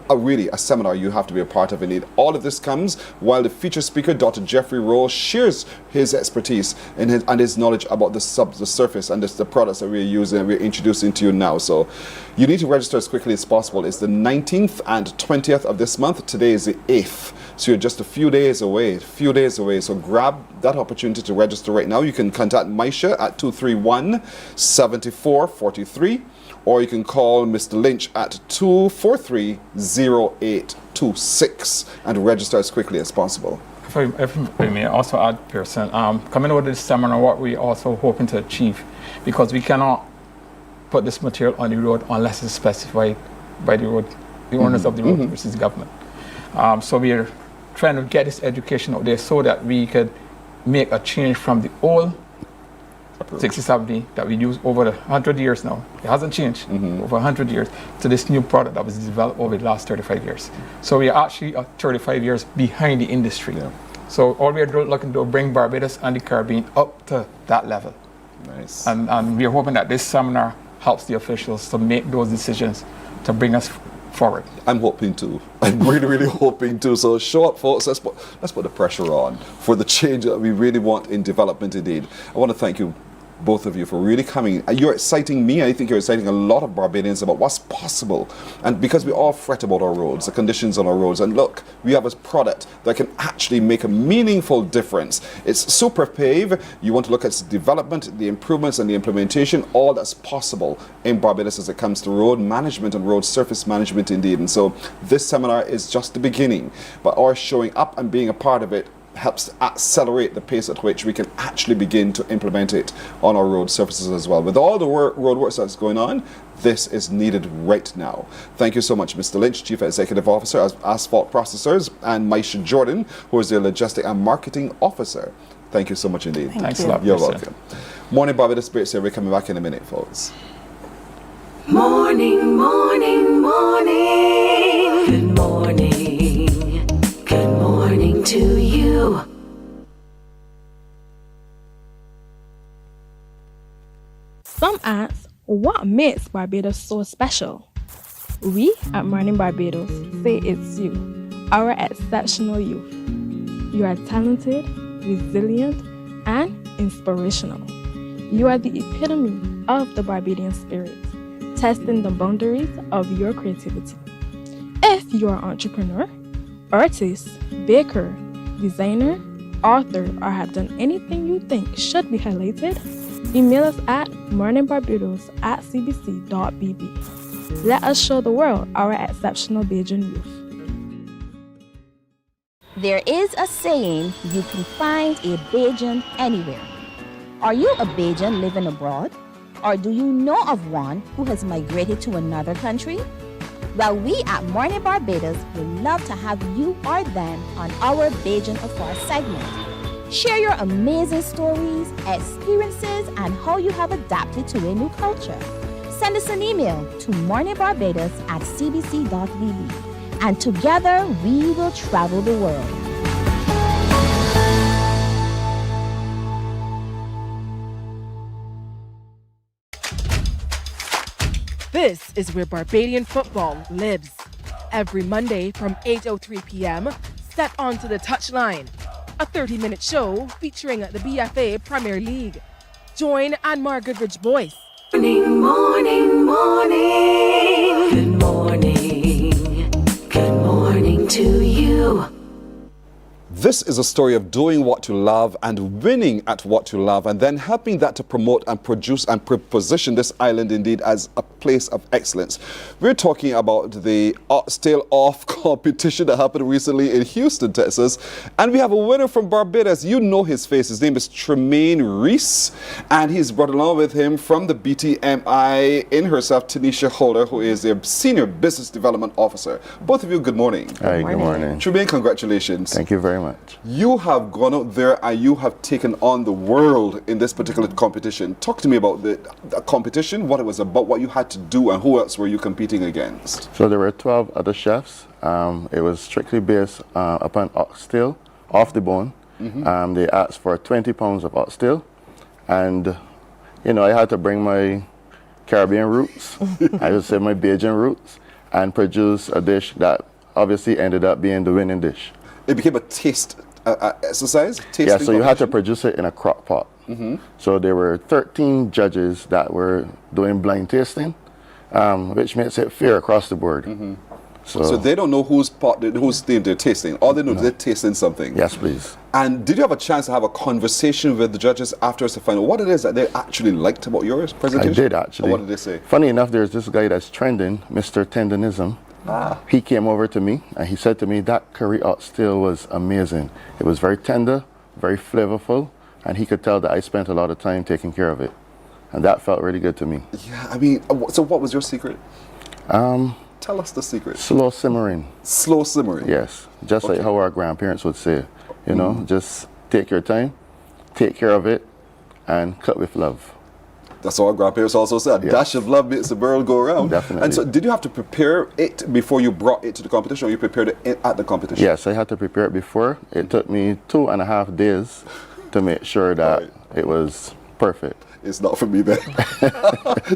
really a seminar you have to be a part of. Indeed. All of this comes while the featured speaker, Dr. Jeffrey Rowe, shares his expertise and his knowledge about the surface and the products that we're using and we're introducing to you now. So you need to register as quickly as possible. It's the 19th and 20th of this month. Today is the 8th. So you're just a few days away. So grab that opportunity to register right now. You can contact Maisha at 231-7443. Or you can call Mr. Lynch at 243-0826 and register as quickly as possible. If I may also add, Pearson, coming over to this seminar, what we also hoping to achieve, because we cannot put this material on the road unless it's specified by the owners of the road, which is the government. So we are trying to get this education out there so that we could make a change from the old 60-70 that we use over 100 years now. It hasn't changed over 100 years to this new product that was developed over the last 35 years. So we are actually 35 years behind the industry. Yeah. So all we are looking to bring Barbados and the Caribbean up to that level. Nice. And we are hoping that this seminar helps the officials to make those decisions to bring us forward. I'm hoping to. I'm really hoping to. So show up, folks. Let's put the pressure on for the change that we really want in development indeed. I want to thank you both of you, for really coming. You're exciting me. I think you're exciting a lot of Barbadians about what's possible. And because we all fret about our roads, the conditions on our roads, and look, we have a product that can actually make a meaningful difference. It's Super Pave. You want to look at its development, the improvements, and the implementation, all that's possible in Barbados as it comes to road management and road surface management indeed. And so this seminar is just the beginning, but our showing up and being a part of it helps to accelerate the pace at which we can actually begin to implement it on our road surfaces as well. With all the road works that's going on, this is needed right now. Thank you so much, Mr. Lynch, Chief Executive Officer of Asphalt Processors, and Maisha Jordan, who is the Logistic and Marketing Officer. Thank you so much indeed. Thanks a lot. You're welcome. Morning Barbados Spirits here. We're coming back in a minute, folks. Morning, morning, morning. Good morning. Good morning to you. Some ask, what makes Barbados so special? We at Mornin Barbados say it's you, our exceptional youth. You are talented, resilient, and inspirational. You are the epitome of the Barbadian spirit, testing the boundaries of your creativity. If you are an entrepreneur, artist, baker, designer, author, or have done anything you think should be highlighted, email us at morninbarbados@cbc.bb. Let us show the world our exceptional Bajan youth. There is a saying, you can find a Bajan anywhere. Are you a Bajan living abroad? Or do you know of one who has migrated to another country? Well, we at Mornin Barbados would love to have you or them on our Bajan Afar segment. Share your amazing stories, experiences, and how you have adapted to a new culture. Send us an email to morninbarbados@cbc.bb, and together we will travel the world. This is where Barbadian football lives. Every Monday from 8:03 p.m., step onto the touchline. A 30-minute show featuring the BFA Premier League. Join Anmar Goodrich Boyce. Morning, morning, morning. Good morning. Good morning to you. This is a story of doing what you love and winning at what you love, and then helping that to promote and produce and position this island indeed as a place of excellence. We're talking about the Still Off competition that happened recently in Houston, Texas, and we have a winner from Barbados. You know his face. His name is Tremaine Reese, and he's brought along with him from the BTMI in herself, Tanisha Holder, who is their Senior Business Development Officer. Both of you, good morning. Hi, good morning. Tremaine, congratulations. Thank you very much. You have gone out there and you have taken on the world in this particular competition. Talk to me about the competition, what it was about, what you had to do, and who else were you competing against? So there were 12 other chefs. It was strictly based upon oxtail, off the bone. They asked for 20 pounds of oxtail, and you know, I had to bring my Caribbean roots, I would say my Bajan roots, and produce a dish that obviously ended up being the winning dish. It became a taste exercise? Yeah, so you had to produce it in a crock pot. So there were 13 judges that were doing blind tasting, which makes it fair across the board. So they don't know whose thing they're tasting. All they know is they're tasting something. Yes, please. And did you have a chance to have a conversation with the judges afterwards to find out what it is that they actually liked about your presentation? I did, actually. Or what did they say? Funny enough, there's this guy that's trending, Mr. Tendonism. He came over to me and he said to me that curry oxtail was amazing. It was very tender, very flavorful, and he could tell that I spent a lot of time taking care of it. And that felt really good to me. Yeah, I mean, so what was your secret? Tell us the secret. Slow simmering. Slow simmering? Yes, just like how our grandparents would say. You know, just take your time, take care of it, and cut with love. That's what our grandparents also said. Yes. Dash of love makes the world go around. Definitely. And so did you have to prepare it before you brought it to the competition, or you prepared it at the competition? Yes, I had to prepare it before. It took me 2.5 days to make sure that it was perfect. it's not for me then.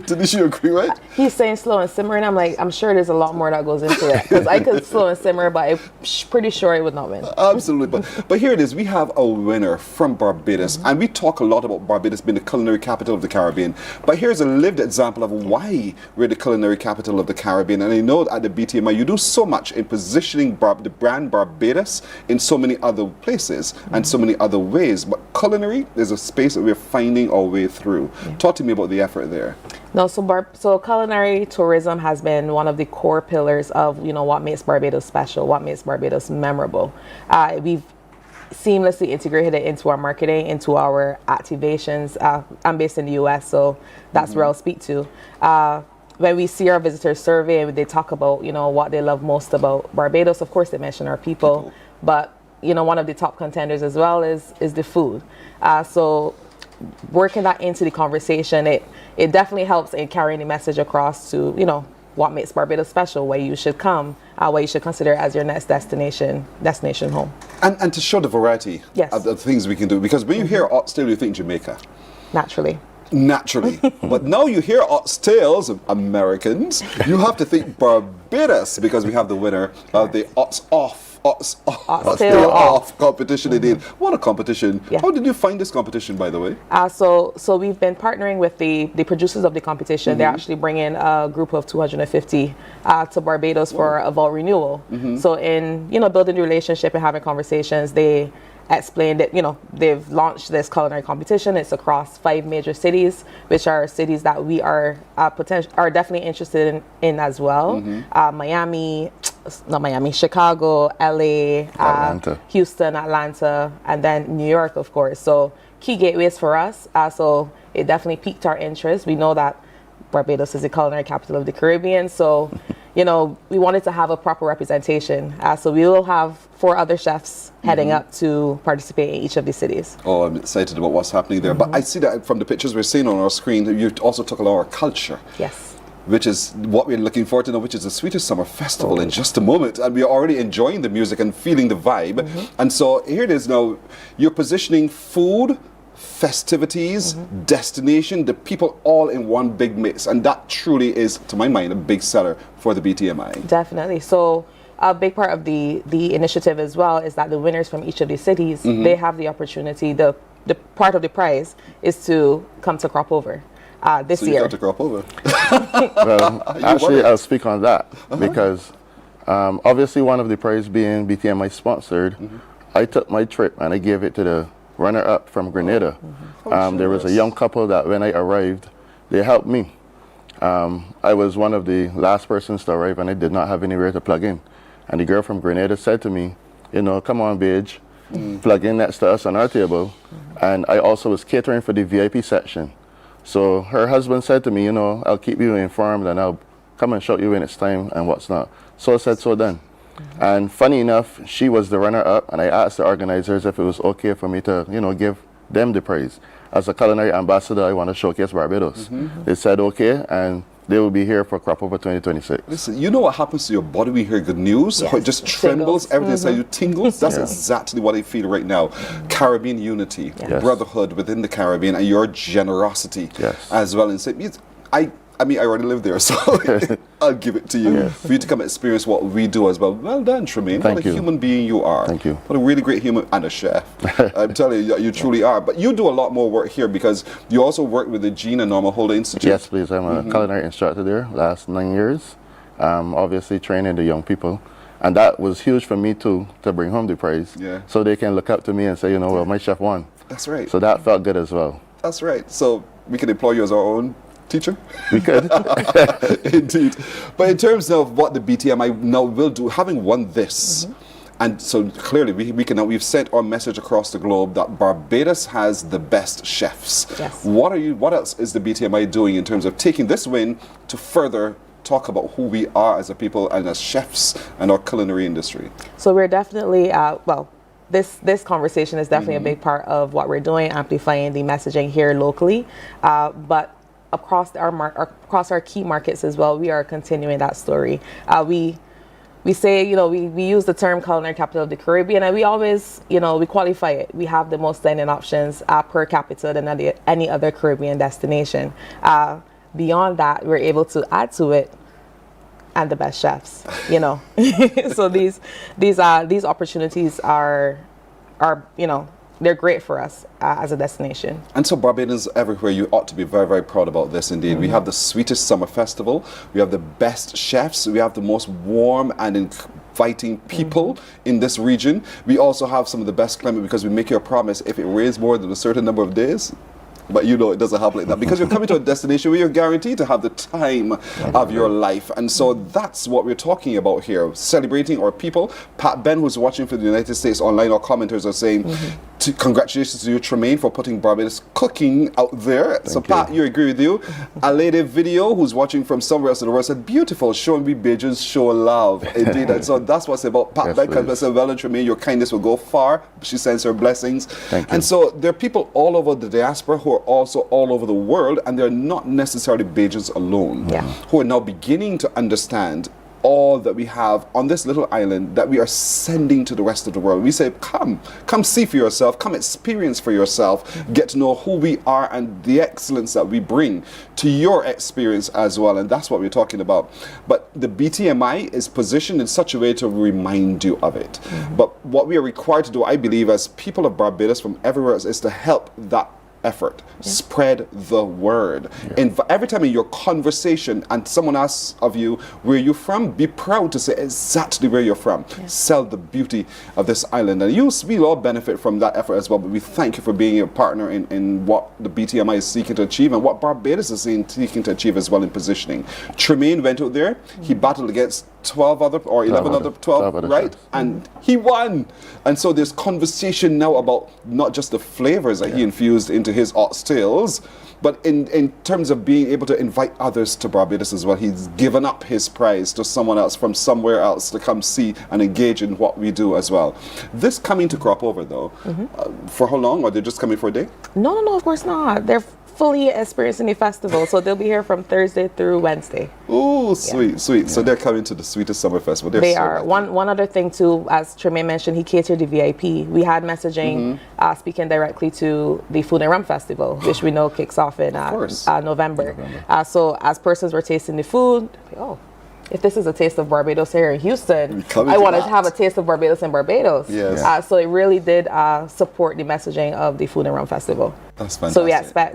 Didn't you agree, right? He's saying slow and simmering. I'm like, I'm sure there's a lot more that goes into it. Because I could slow and simmer, but I'm pretty sure it would not win. Absolutely. But here it is. We have a winner from Barbados. And we talk a lot about Barbados being the culinary capital of the Caribbean. But here's a lived example of why we're the culinary capital of the Caribbean. And I know at the BTMI, you do so much in positioning the brand Barbados in so many other places and so many other ways. But culinary is a space that we're finding our way through. Talk to me about the effort there. No, so culinary tourism has been one of the core pillars of, you know, what makes Barbados special, what makes Barbados memorable. We've seamlessly integrated it into our marketing, into our activations. I'm based in the US, so that's where I'll speak to. When we see our visitors survey and they talk about, you know, what they love most about Barbados, of course they mention our people. But, you know, one of the top contenders as well is the food. So working that into the conversation, it definitely helps in carrying the message across to, you know, what makes Barbados special, where you should come, where you should consider it as your next destination home. And to show the variety of the things we can do. Because when you hear oxtail, you think Jamaica. Naturally. But now you hear oxtails, Americans, you have to think Barbados, because we have the winner of the Oxtail Off competition. Indeed. What a competition. How did you find this competition, by the way? So we've been partnering with the producers of the competition. They're actually bringing a group of 250 to Barbados for a vault renewal. So in, you know, building the relationship and having conversations, they explained that, you know, they've launched this culinary competition. It's across 5 major cities, which are cities that we are definitely interested in as well. Chicago, LA, Atlanta. Houston, Atlanta, and then New York, of course. So key gateways for us. So it definitely piqued our interest. We know that Barbados is the culinary capital of the Caribbean. So, you know, we wanted to have a proper representation. So we will have 4 other chefs heading up to participate in each of these cities. Oh, I'm excited about what's happening there. But I see that from the pictures we're seeing on our screen, you also took a lot of our culture. Yes. Which is what we're looking forward to now, which is the Sweetest Summer Festival in just a moment. And we are already enjoying the music and feeling the vibe. And so here it is now. You're positioning food, festivities, destination, the people all in one big mix. And that truly is, to my mind, a big seller for the BTMI. Definitely. So a big part of the initiative as well is that the winners from each of these cities, they have the opportunity, the part of the prize is to come to Crop Over. This year. You got to crop over. Well, actually, I'll speak on that because obviously one of the prizes being BTMI sponsored, I took my trip and I gave it to the runner-up from Grenada. There was a young couple that when I arrived, they helped me. I was one of the last persons to arrive and I did not have anywhere to plug in. And the girl from Grenada said to me, you know, come on, Beige, plug in next to us on our table. And I also was catering for the VIP section. So her husband said to me, you know, I'll keep you informed and I'll come and show you when it's time and what's not. So I said, so done. And funny enough, she was the runner-up and I asked the organizers if it was okay for me to, you know, give them the praise. As a culinary ambassador, I want to showcase Barbados. They said okay, and they will be here for Crop Over 2026. Listen, you know what happens to your body when you hear good news? How it just trembles, everything inside you tingles? That's exactly what I feel right now. Caribbean unity, brotherhood within the Caribbean, and your generosity as well. And say, I mean, I already live there, so I'll give it to you. For you to come experience what we do as well. Well done, Tremaine. What a human being you are. Thank you. What a really great human, and a chef. I'm telling you, you truly are. But you do a lot more work here because you also work with the Gene and Norma Holder Institute. Yes, please. I'm a culinary instructor there last 9 years. Obviously training the young people. And that was huge for me too, to bring home the prize. So they can look up to me and say, you know, well, my chef won. That's right. So that felt good as well. That's right. So we can employ you as our own teacher? We could. Indeed. But in terms of what the BTMI now will do, having won this, and so clearly we've sent our message across the globe that Barbados has the best chefs. What else is the BTMI doing in terms of taking this win to further talk about who we are as a people and as chefs and our culinary industry? So we're definitely, this conversation is definitely a big part of what we're doing, amplifying the messaging here locally, but across our key markets as well, we are continuing that story. we say, we use the term culinary capital of the Caribbean, and we always, we qualify it. We have the most dining options per capita than any other Caribbean destination. Beyond that, we're able to add to it, and the best chefs, So these opportunities are they're great for us as a destination. And so Barbadians everywhere, you ought to be very, very proud about this indeed. We have the sweetest summer festival, we have the best chefs, we have the most warm and inviting people in this region. We also have some of the best climate because we make you a promise, if it rains more than a certain number of days, but it doesn't happen like that because you're coming to a destination where you're guaranteed to have the time of your life. And so that's what we're talking about here, celebrating our people. Pat Ben, who's watching from the United States online, our commenters are saying, congratulations to you, Tremaine, for putting Barbados cooking out there. Pat, you agree with you. A lady video who's watching from somewhere else in the world said, beautiful, showing me Bajans show love. Indeed. And so that's what's about Pat Ben. Because said, well, and Tremaine, your kindness will go far. She sends her blessings. And so there are people all over the diaspora who are also all over the world, and they're not necessarily Bajans alone, who are now beginning to understand all that we have on this little island that we are sending to the rest of the world. We say, come see for yourself, come experience for yourself, get to know who we are and the excellence that we bring to your experience as well. And that's what we're talking about. But the BTMI is positioned in such a way to remind you of it. But what we are required to do, I believe, as people of Barbados from everywhere else, is to help that effort. Spread the word. And every time in your conversation and someone asks of you where you're from, be proud to say exactly where you're from. Sell the beauty of this island. And we'll all benefit from that effort as well. But we thank you for being a partner in what the BTMI is seeking to achieve and what Barbados is seeking to achieve as well in positioning. Tremaine went out there. He battled against 12 other or 11 other 12, right? And he won. And so there's conversation now about not just the flavors that he infused into his oxtails, but in terms of being able to invite others to Barbados as well. He's given up his prize to someone else from somewhere else to come see and engage in what we do as well. This coming to crop over though, for how long? Or they're just coming for a day? No, of course not. They're fully experiencing the festival, so they'll be here from Thursday through Wednesday. Oh, sweet. So they're coming to the sweetest summer festival. They are. One other thing too, as Tremaine mentioned, he catered the VIP. We had messaging speaking directly to the Food and Rum Festival, which we know kicks off in November. So as persons were tasting the food, if this is a taste of Barbados here in Houston, I want to have a taste of Barbados in Barbados. So it really did support the messaging of the Food and Rum Festival. That's fantastic. So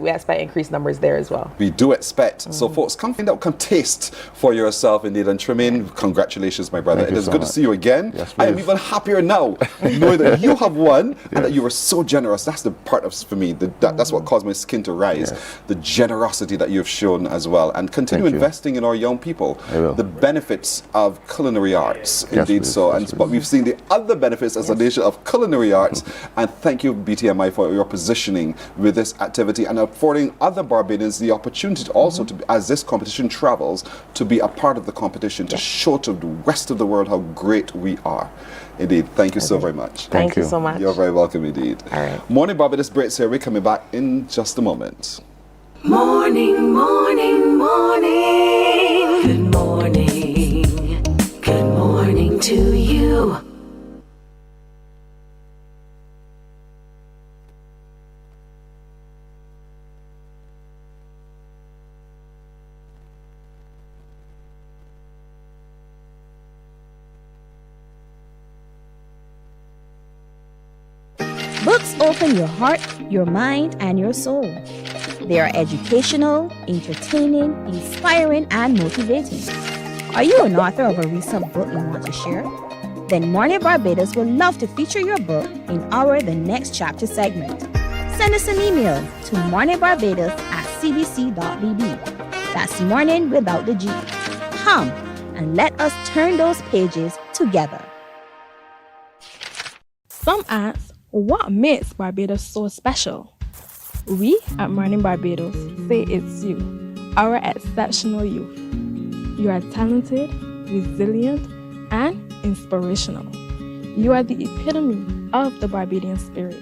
we expect increased numbers there as well. We do expect. So folks, come find out, come taste for yourself indeed. And Tremaine, congratulations, my brother. It is good to see you again. I am even happier now knowing that you have won and that you were so generous. That's the part of, for me, that's what caused my skin to rise. The generosity that you've shown as well. And continue investing in our young people. The benefits of culinary arts, indeed so. But we've seen the other benefits as a nation of culinary arts. And thank you, BTMI, for your positioning with this activity and affording other Barbadians the opportunity to also, as this competition travels, to be a part of the competition, to show to the rest of the world how great we are. Indeed. Thank you so very much. Thank you so much. You're very welcome indeed. All right. Morning Barbados breaks here. We're coming back in just a moment. Morning, morning, morning. Good morning. Good morning to you. Books open your heart, your mind, and your soul. They are educational, entertaining, inspiring, and motivating. Are you an author of a recent book you want to share? Then Mornin Barbados would love to feature your book in our The Next Chapter segment. Send us an email to morninbarbados@cbc.bb. That's morning without the G. Come and let us turn those pages together. Some ask, what makes Barbados so special? We at Mornin Barbados say it's you, our exceptional youth. You are talented, resilient, and inspirational. You are the epitome of the Barbadian spirit,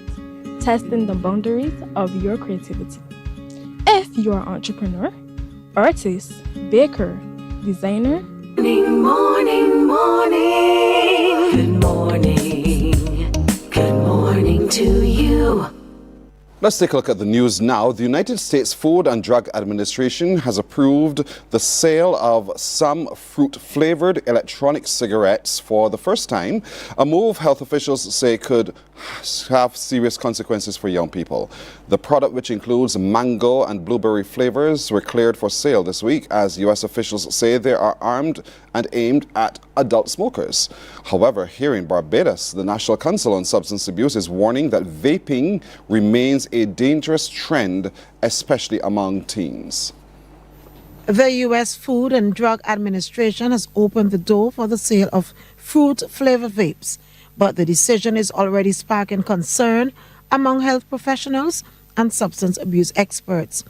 testing the boundaries of your creativity. If you are an entrepreneur, artist, baker, designer, Morning, morning. Good morning. Good morning to you. Let's take a look at the news now. The United States Food and Drug Administration has approved the sale of some fruit-flavored electronic cigarettes for the first time, a move health officials say could have serious consequences for young people. The product, which includes mango and blueberry flavors, were cleared for sale this week as U.S. officials say they are armed and aimed at adult smokers. However, here in Barbados, the National Council on Substance Abuse is warning that vaping remains a dangerous trend, especially among teens. The U.S. Food and Drug Administration has opened the door for the sale of fruit-flavored vapes, but the decision is already sparking concern among health professionals and substance abuse experts.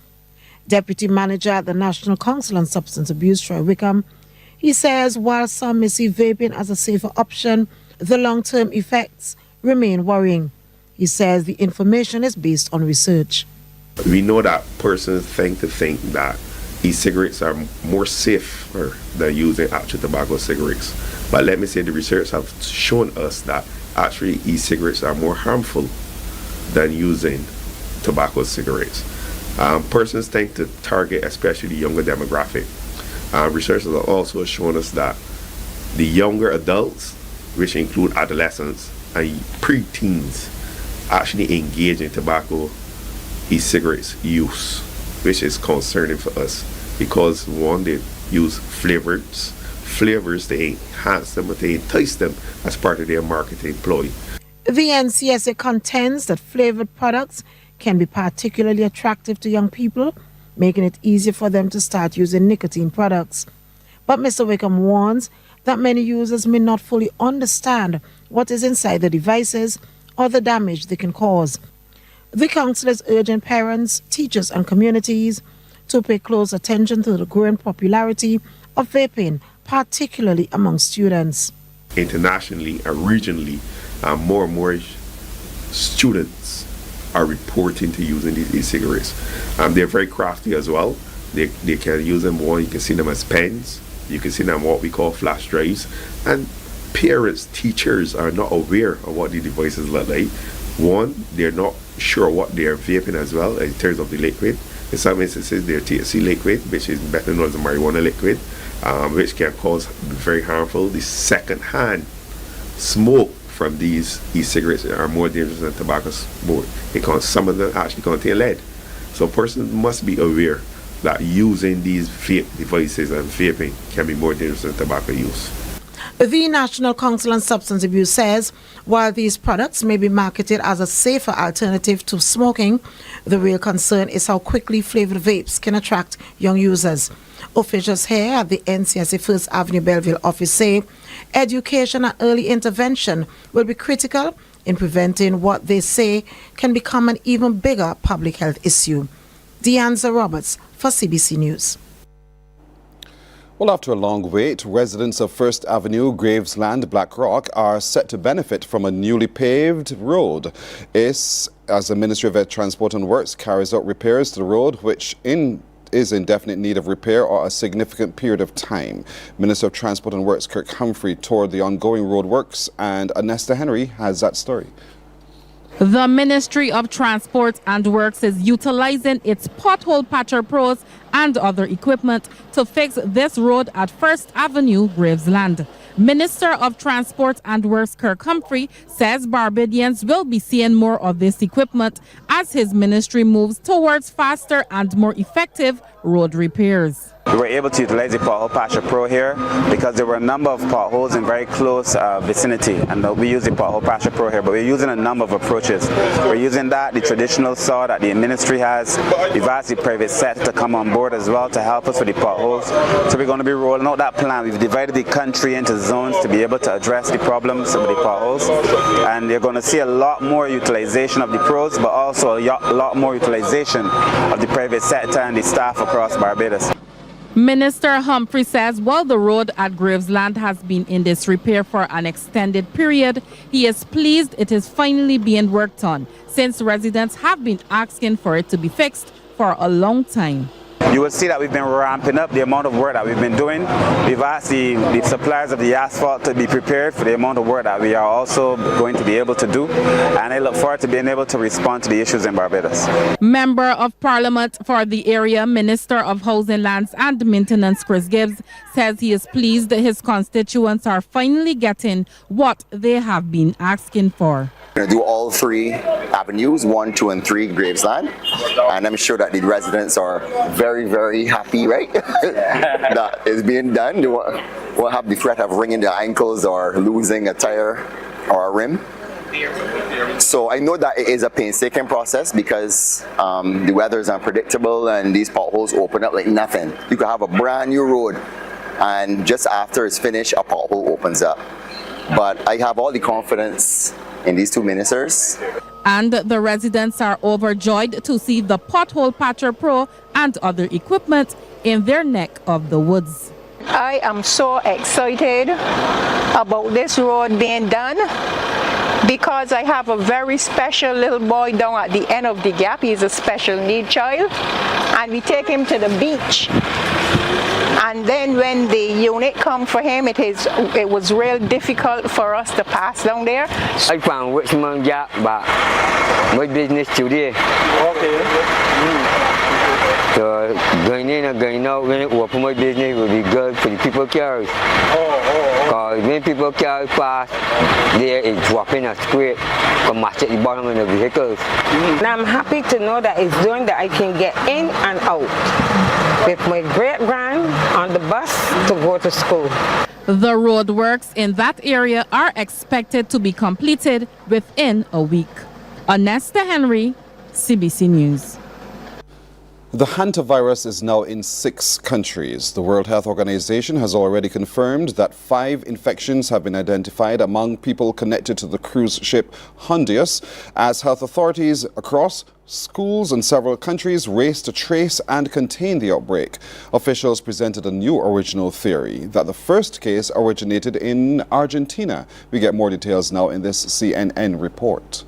Deputy Manager at the National Council on Substance Abuse, Troy Wickham, he says while some may see vaping as a safer option, the long-term effects remain worrying. He says the information is based on research. We know that persons think that e-cigarettes are more safer than using actual tobacco cigarettes. But let me say the research have shown us that actually e-cigarettes are more harmful than using tobacco cigarettes. Persons tend to target especially the younger demographic. Research has also shown us that the younger adults, which include adolescents and preteens, actually engage in tobacco e-cigarettes use, which is concerning for us because one, they use flavors, they enhance them, but they entice them as part of their marketing ploy. The NCSA contends that flavored products can be particularly attractive to young people, making it easier for them to start using nicotine products. But Mr. Wickham warns that many users may not fully understand what is inside the devices or the damage they can cause. The council is urging parents, teachers and communities to pay close attention to the growing popularity of vaping, particularly among students. Internationally and regionally, more and more students are reporting to using these e-cigarettes. They're very crafty as well. They can use them more. You can see them as pens. You can see them what we call flash drives. And parents, teachers are not aware of what the devices look like. One, they're not sure what they're vaping as well in terms of the liquid. In some instances, they're THC liquid, which is better known as a marijuana liquid, which can cause very harmful. The second-hand smoke from these e-cigarettes are more dangerous than tobacco smoke because some of them actually contain lead. So persons must be aware that using these vape devices and vaping can be more dangerous than tobacco use. The National Council on Substance Abuse says while these products may be marketed as a safer alternative to smoking, the real concern is how quickly flavored vapes can attract young users. Officials here at the NCSA First Avenue Belleville office say education and early intervention will be critical in preventing what they say can become an even bigger public health issue. Deanza Roberts for CBC News. Well, after a long wait, residents of First Avenue, Gravesland, Black Rock are set to benefit from a newly paved road. As the Ministry of Transport and Works carries out repairs to the road, which is in definite need of repair or a significant period of time. Minister of Transport and Works Kirk Humphrey toured the ongoing road works, and Anesta Henry has that story. The Ministry of Transport and Works is utilizing its pothole patcher pros and other equipment to fix this road at First Avenue, Gravesland. Minister of Transport and Works Kirk Humphrey says Barbadians will be seeing more of this equipment as his ministry moves towards faster and more effective road repairs. We were able to utilize the pothole patcher pro here because there were a number of potholes in very close vicinity, and we use the pothole patcher pro here, but we're using a number of approaches. We're using the traditional saw that the ministry has. We've asked the private sector to come on board as well to help us with the potholes. So we're going to be rolling out that plan. We've divided the country into zones to be able to address the problems with the potholes, and you're going to see a lot more utilization of the pros, but also a lot more utilization of the private sector and the staff across Barbados. Minister Humphrey says while the road at Gravesland has been in disrepair for an extended period, he is pleased it is finally being worked on, since residents have been asking for it to be fixed for a long time. you will see that we've been ramping up the amount of work that we've been doing. We've asked the suppliers of the asphalt to be prepared for the amount of work that we are also going to be able to do, and I look forward to being able to respond to the issues in Barbados. Member of Parliament for the area, Minister of Housing, Lands and Maintenance Chris Gibbs, says he is pleased that his constituents are finally getting what they have been asking for. We're going to do all 3 avenues, 1, 2, and 3 Gravesland, and I'm sure that the residents are very, very happy, right? That is being done. They won't have the threat of wringing their ankles or losing a tire or a rim. So I know that it is a painstaking process because the weather is unpredictable and these potholes open up like nothing. You could have a brand new road and just after it's finished, a pothole opens up. But I have all the confidence in these 2 ministers. And the residents are overjoyed to see the Pothole Patcher Pro and other equipment in their neck of the woods. I am so excited about this road being done because I have a very special little boy down at the end of the gap. He's a special need child, and we take him to the beach. And then when the unit come for him, it was real difficult for us to pass down there. I found Richmond Gap, but my business today. Okay. So going in and going out, when it open my business will be good for the people carry. Because when people carry fast, there it's dropping a scrape and match at the bottom of the vehicles. And I'm happy to know that it's doing that I can get in and out with my great-grand on the bus to go to school. The roadworks in that area are expected to be completed within a week. Onesta Henry, CBC News. The hantavirus is now in 6 countries. The World Health Organization has already confirmed that 5 infections have been identified among people connected to the cruise ship Hondius, as health authorities across schools in several countries race to trace and contain the outbreak. Officials presented a new original theory that the first case originated in Argentina. We get more details now in this CNN report.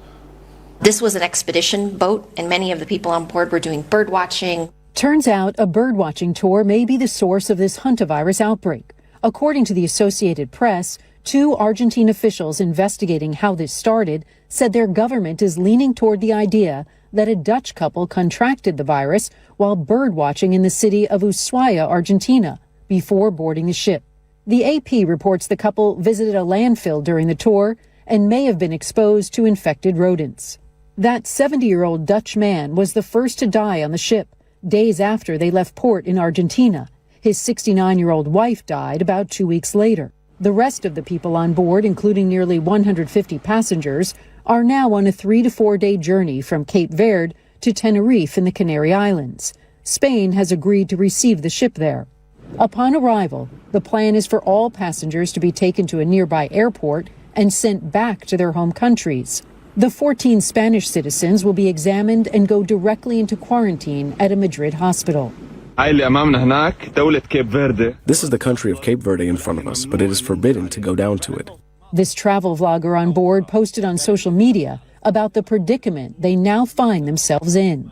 This was an expedition boat, and many of the people on board were doing bird watching. Turns out a bird watching tour may be the source of this hantavirus outbreak. According to the Associated Press, 2 Argentine officials investigating how this started said their government is leaning toward the idea that a Dutch couple contracted the virus while bird watching in the city of Ushuaia, Argentina, before boarding the ship. The AP reports the couple visited a landfill during the tour and may have been exposed to infected rodents. That 70-year-old Dutch man was the first to die on the ship, days after they left port in Argentina. His 69-year-old wife died about 2 weeks later. The rest of the people on board, including nearly 150 passengers, are now on a 3 to 4 day journey from Cape Verde to Tenerife in the Canary Islands. Spain has agreed to receive the ship there. Upon arrival, the plan is for all passengers to be taken to a nearby airport and sent back to their home countries. The 14 Spanish citizens will be examined and go directly into quarantine at a Madrid hospital. This is the country of Cape Verde in front of us, but it is forbidden to go down to it. This travel vlogger on board posted on social media about the predicament they now find themselves in.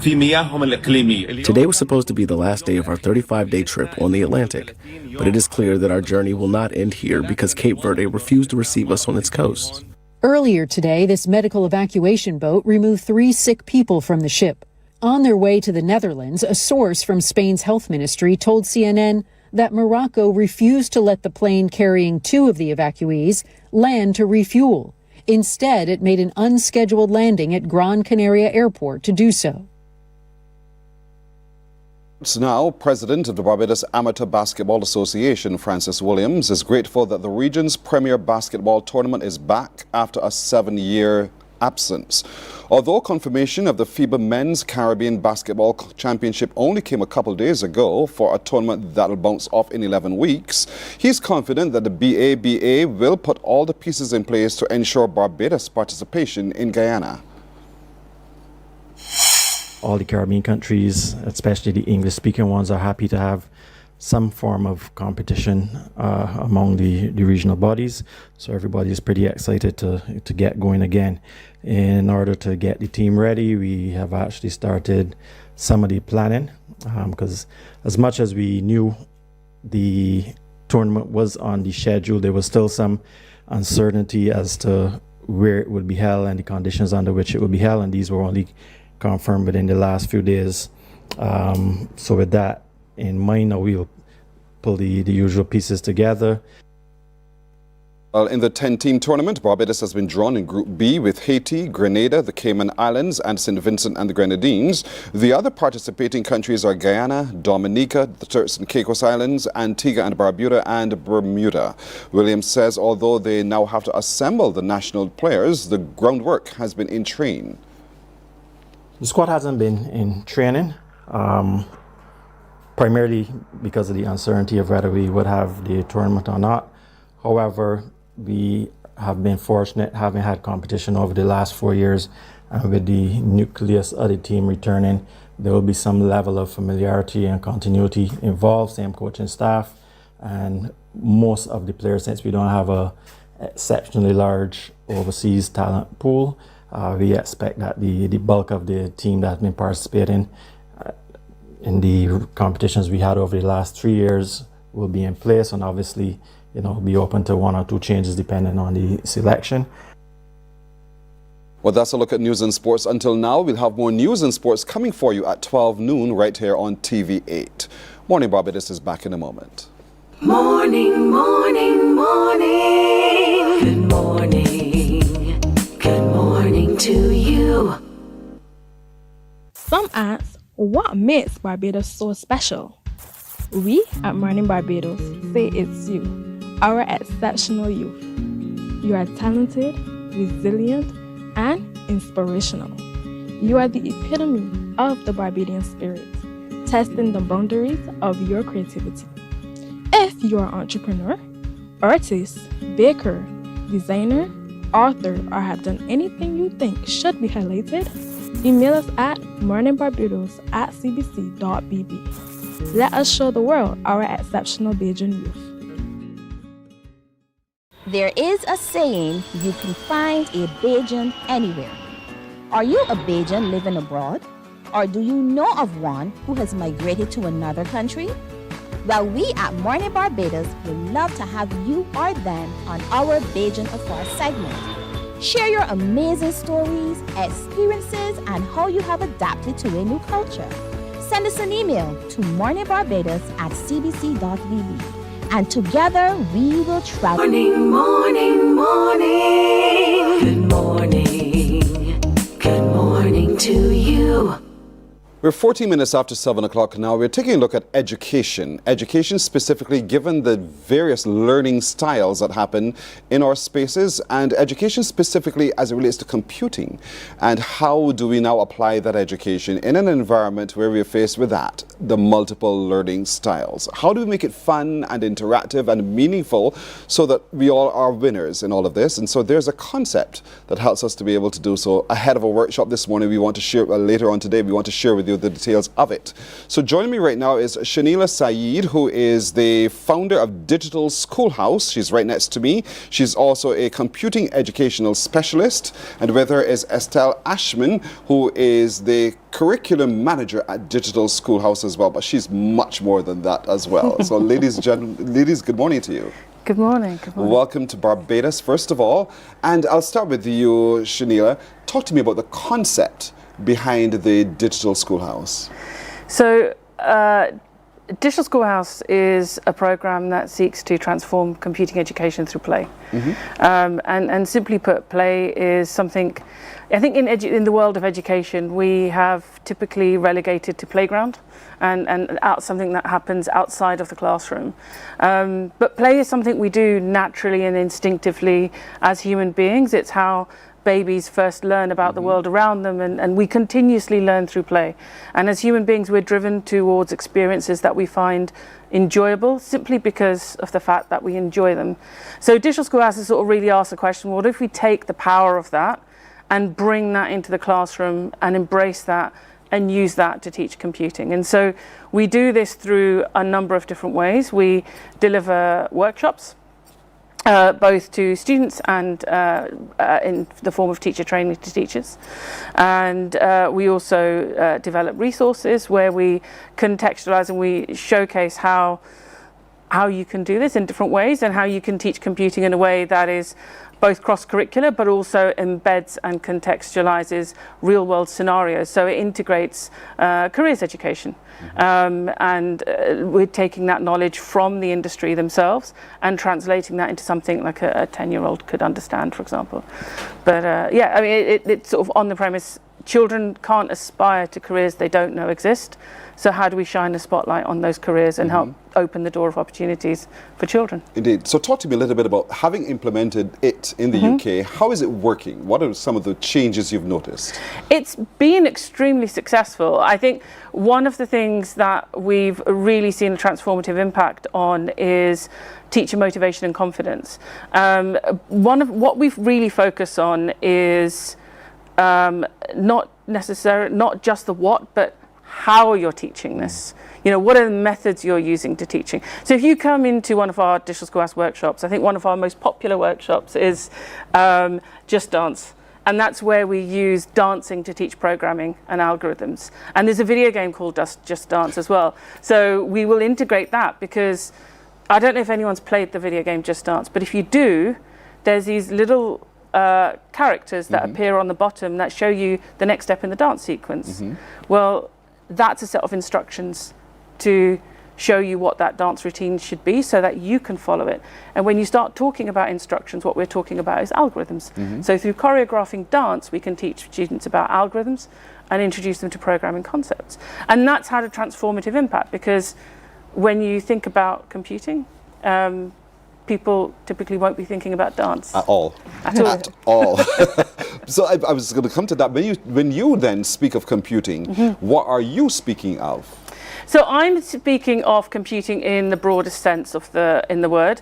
Today was supposed to be the last day of our 35-day trip on the Atlantic, but it is clear that our journey will not end here because Cape Verde refused to receive us on its coasts. Earlier today, this medical evacuation boat removed 3 sick people from the ship. On their way to the Netherlands, a source from Spain's health ministry told CNN that Morocco refused to let the plane carrying 2 of the evacuees land to refuel. Instead, it made an unscheduled landing at Gran Canaria Airport to do so. Now, President of the Barbados Amateur Basketball Association, Francis Williams, is grateful that the region's premier basketball tournament is back after a 7-year absence. Although confirmation of the FIBA Men's Caribbean Basketball Championship only came a couple days ago for a tournament that'll bounce off in 11 weeks, he's confident that the BABA will put all the pieces in place to ensure Barbados' participation in Guyana. All the Caribbean countries, especially the English-speaking ones, are happy to have some form of competition among the regional bodies. So everybody is pretty excited to get going again. In order to get the team ready, we have actually started some of the planning, because as much as we knew the tournament was on the schedule, there was still some uncertainty as to where it would be held and the conditions under which it would be held, and these were only confirmed within the last few days. So with that in mind, now we'll pull the usual pieces together. Well, in the 10-team tournament, Barbados has been drawn in Group B with Haiti, Grenada, the Cayman Islands, and St. Vincent and the Grenadines. The other participating countries are Guyana, Dominica, the Turks and Caicos Islands, Antigua and Barbuda, and Bermuda. Williams says although they now have to assemble the national players, the groundwork has been in train. The squad hasn't been in training, primarily because of the uncertainty of whether we would have the tournament or not. However, we have been fortunate having had competition over the last 4 years, and with the nucleus of the team returning, there will be some level of familiarity and continuity involved, same coaching staff, and most of the players, since we don't have a exceptionally large overseas talent pool, we expect that the bulk of the team that has been participating in the competitions we had over the last 3 years will be in place, and obviously, be open to 1 or 2 changes depending on the selection. Well, that's a look at news and sports. Until now, we'll have more news and sports coming for you at 12 noon right here on TV8. Morning Barbados is back in a moment. Morning, morning, morning. Good morning. Good morning to you. Some ask, what makes Barbados so special? We at Mornin Barbados say it's you, our exceptional youth. You are talented, resilient, and inspirational. You are the epitome of the Barbadian spirit, testing the boundaries of your creativity. If you are an entrepreneur, artist, baker, designer, author, or have done anything you think should be highlighted, email us at morninbarbados@cbc.bb. Let us show the world our exceptional Bajan youth. There is a saying, you can find a Bajan anywhere. Are you a Bajan living abroad? Or do you know of one who has migrated to another country? Well, we at Mornin Barbados would love to have you or them on our Bajan Affair segment. Share your amazing stories, experiences, and how you have adapted to a new culture. Send us an email to morninbarbados@cbc.bb. And together we will travel. Morning, morning, morning. Good morning. Good morning to you. We're 14 minutes after 7 o'clock now. We're taking a look at education. Education specifically, given the various learning styles that happen in our spaces, and education specifically as it relates to computing. And how do we now apply that education in an environment where we're faced with that, the multiple learning styles? How do we make it fun and interactive and meaningful so that we all are winners in all of this? And so there's a concept that helps us to be able to do so. Ahead of a workshop this morning, we want to share, later on today, we want to share with you the details of it. So joining me right now is Shanila Saeed, who is the founder of Digital Schoolhouse. She's right next to me. She's also a computing educational specialist. And with her is Estelle Ashman, who is the curriculum manager at Digital Schoolhouse as well. But she's much more than that as well. So ladies, good morning to you. Good morning. Good morning. Welcome to Barbados, first of all. And I'll start with you, Shanila. Talk to me about the concept behind the Digital Schoolhouse. So, Digital Schoolhouse is a program that seeks to transform computing education through play. And simply put, play is something, I think in the world of education, we have typically relegated to playground and something that happens outside of the classroom. But play is something we do naturally and instinctively as human beings. It's how babies first learn about the world around them, and we continuously learn through play. And as human beings, we're driven towards experiences that we find enjoyable simply because of the fact that we enjoy them. So Digital Schoolhouse has sort of really asked the question, what if we take the power of that and bring that into the classroom and embrace that and use that to teach computing? And so we do this through a number of different ways. We deliver workshops. both to students and in the form of teacher training to teachers. And we also develop resources where we contextualize and we showcase how you can do this in different ways and how you can teach computing in a way that is both cross-curricular but also embeds and contextualizes real-world scenarios. So it integrates careers education. And we're taking that knowledge from the industry themselves and translating that into something like a 10-year-old could understand, for example. But yeah, I mean, it's sort of on the premise, children can't aspire to careers they don't know exist. So how do we shine a spotlight on those careers and help open the door of opportunities for children? Indeed. So talk to me a little bit about having implemented it in the UK. How is it working? What are some of the changes you've noticed? It's been extremely successful. I think one of the things that we've really seen a transformative impact on is teacher motivation and confidence. One of what we've really focused on is not just the what, but how you're teaching this. You know, what are the methods you're using to teaching? So if you come into one of our Digital Schoolhouse workshops, I think one of our most popular workshops is Just Dance. And that's where we use dancing to teach programming and algorithms. And there's a video game called Just Dance as well. So we will integrate that because I don't know if anyone's played the video game Just Dance, but if you do, there's these little characters that appear on the bottom that show you the next step in the dance sequence. Well, that's a set of instructions to show you what that dance routine should be so that you can follow it. And when you start talking about instructions, what we're talking about is algorithms. So through choreographing dance, we can teach students about algorithms and introduce them to programming concepts. And that's had a transformative impact because when you think about computing, people typically won't be thinking about dance. At all. At all. So I was going to come to that. When you then speak of computing, what are you speaking of? So I'm speaking of computing in the broadest sense of the word.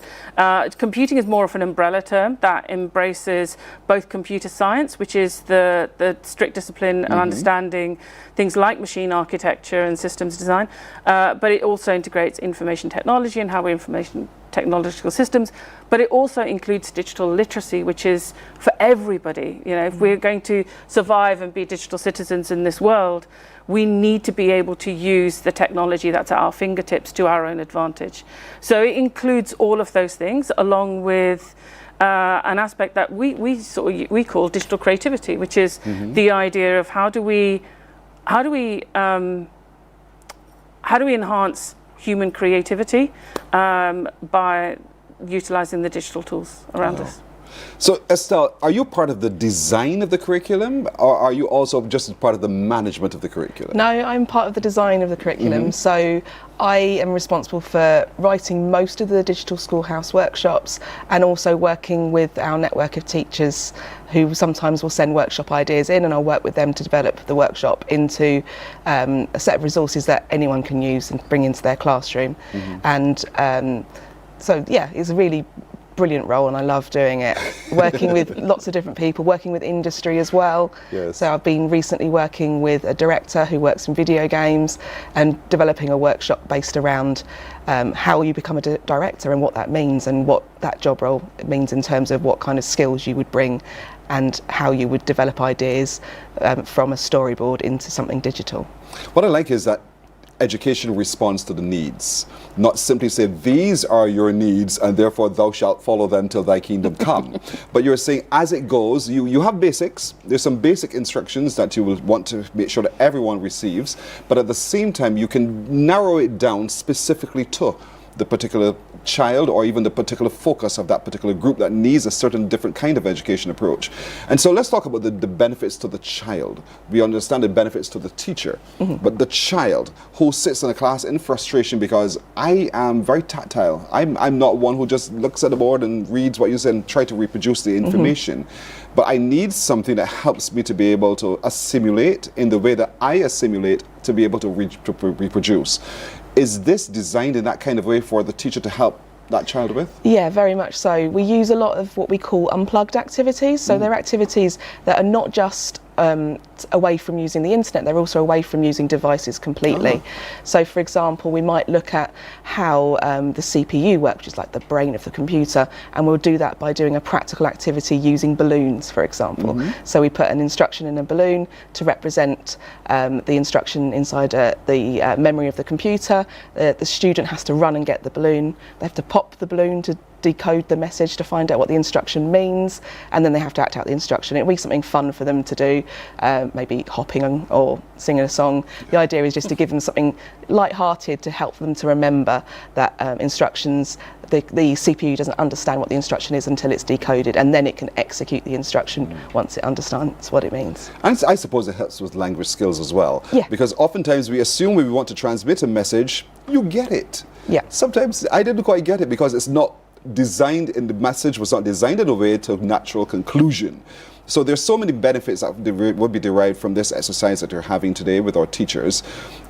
Computing is more of an umbrella term that embraces both computer science, which is the strict discipline and understanding things like machine architecture and systems design, but it also integrates information technology and how we information technological systems, but it also includes digital literacy, which is for everybody. You know, if we're going to survive and be digital citizens in this world, we need to be able to use the technology that's at our fingertips to our own advantage. So it includes all of those things, along with an aspect that we call digital creativity, which is the idea of how do we enhance human creativity by utilizing the digital tools around us. So Estelle, are you part of the design of the curriculum, or are you also just part of the management of the curriculum? No, I'm part of the design of the curriculum. So I am responsible for writing most of the Digital Schoolhouse workshops and also working with our network of teachers who sometimes will send workshop ideas in, and I'll work with them to develop the workshop into a set of resources that anyone can use and bring into their classroom. And so yeah, it's a really brilliant role and I love doing it. Working with lots of different people, working with industry as well. So I've been recently working with a director who works in video games and developing a workshop based around how you become a director and what that means and what that job role means in terms of what kind of skills you would bring and how you would develop ideas from a storyboard into something digital. What I like is that education responds to the needs, not simply say these are your needs and therefore thou shalt follow them till thy kingdom come. But you're saying as it goes, you have basics, there's some basic instructions that you will want to make sure that everyone receives, but at the same time you can narrow it down specifically to the particular child or even the particular focus of that particular group that needs a certain different kind of education approach. And so let's talk about the benefits to the child. We understand the benefits to the teacher, but the child who sits in a class in frustration because I am very tactile. I'm not one who just looks at the board and reads what you say and try to reproduce the information. But I need something that helps me to be able to assimilate in the way that I assimilate to be able to reproduce. Is this designed in that kind of way for the teacher to help that child with? Yeah, very much so. We use a lot of what we call unplugged activities. So they're activities that are not just away from using the internet. They're also away from using devices completely. So, for example, we might look at how the CPU works, which is like the brain of the computer, and we'll do that by doing a practical activity using balloons, for example. So we put an instruction in a balloon to represent the instruction inside the memory of the computer. The student has to run and get the balloon. They have to pop the balloon to decode the message to find out what the instruction means, and then they have to act out the instruction. It'll be something fun for them to do, maybe hopping or singing a song. The idea is just to give them something light-hearted to help them to remember that instructions, the CPU doesn't understand what the instruction is until it's decoded, and then it can execute the instruction once it understands what it means. And I suppose it helps with language skills as well. Yeah. Because oftentimes we assume when we want to transmit a message, you get it. Yeah. Sometimes I didn't quite get it because it's not designed, in the message was not designed in a way to natural conclusion. So there's so many benefits that would be derived from this exercise that you're having today with our teachers.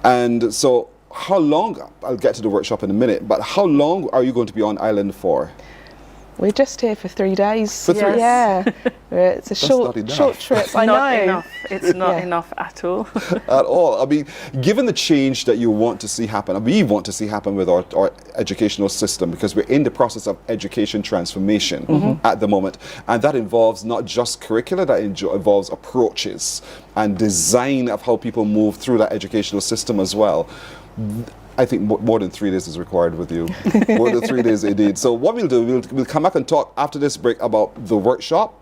And so how long, I'll get to the workshop in a minute, but how long are you going to be on island for? We're just here for 3 days. For 3 days? Yeah. It's a short trip. I know. Not enough. It's not enough at all. At all. I mean, given the change that you want to see happen, we want to see happen with our educational system, because we're in the process of education transformation at the moment. And that involves not just curricula, that involves approaches and design of how people move through that educational system as well. I think more than 3 days is required with you. More than 3 days indeed. So what we'll do, we'll come back and talk after this break about the workshop,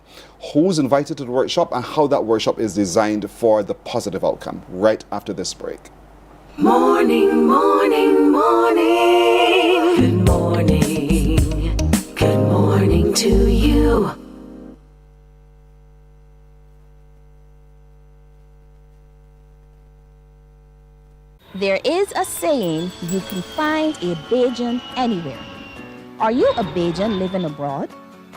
who's invited to the workshop, and how that workshop is designed for the positive outcome, right after this break. Morning, morning, morning. Good morning. Good morning to you. There is a saying, you can find a Bajan anywhere. Are you a Bajan living abroad?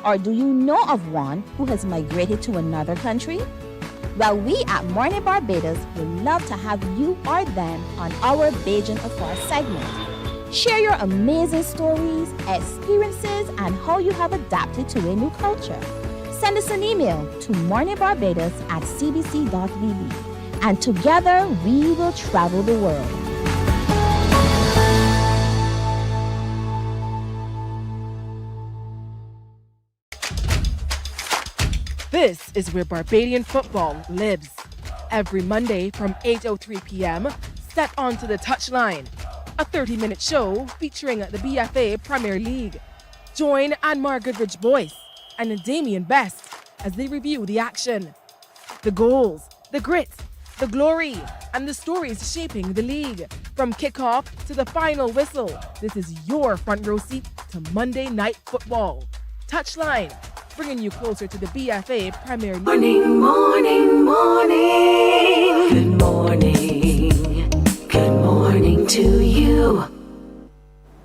Or do you know of one who has migrated to another country? Well, we at Mornin Barbados would love to have you or them on our Bajan Affair segment. Share your amazing stories, experiences, and how you have adapted to a new culture. Send us an email to morninbarbados@cbc.vb. And together we will travel the world. This is where Barbadian football lives. Every Monday from 8:03 p.m., step onto the touchline. A 30-minute show featuring the BFA Premier League. Join Anmar Goodrich Boyce and Damien Best as they review the action. The goals, the grit, the glory, and the stories shaping the league. From kickoff to the final whistle, this is your front row seat to Monday Night Football. Touchline, bringing you closer to the BFA Premier League. Morning, morning, morning. Good morning. Good morning to you.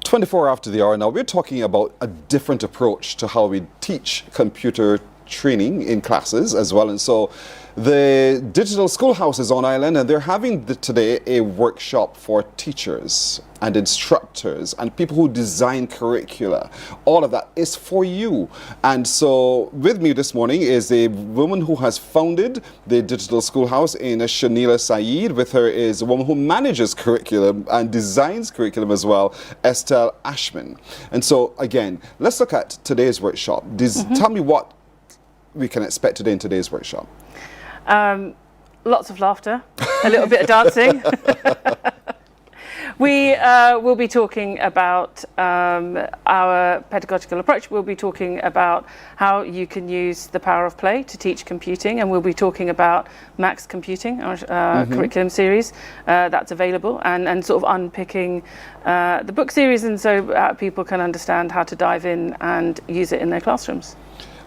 24 after the hour now, we're talking about a different approach to how we teach computer training in classes as well. And so the Digital Schoolhouse is on island, and they're having today a workshop for teachers and instructors and people who design curricula. All of that is for you. And so with me this morning is a woman who has founded the Digital Schoolhouse in Shanila Saeed. With her is a woman who manages curriculum and designs curriculum as well, Estelle Ashman. And so again, let's look at today's workshop. Tell me what we can expect today in today's workshop. Lots of laughter, a little bit of dancing. We will be talking about our pedagogical approach. We'll be talking about how you can use the power of play to teach computing, and we'll be talking about Max Computing, our curriculum series that's available, and sort of unpicking the book series, and so people can understand how to dive in and use it in their classrooms.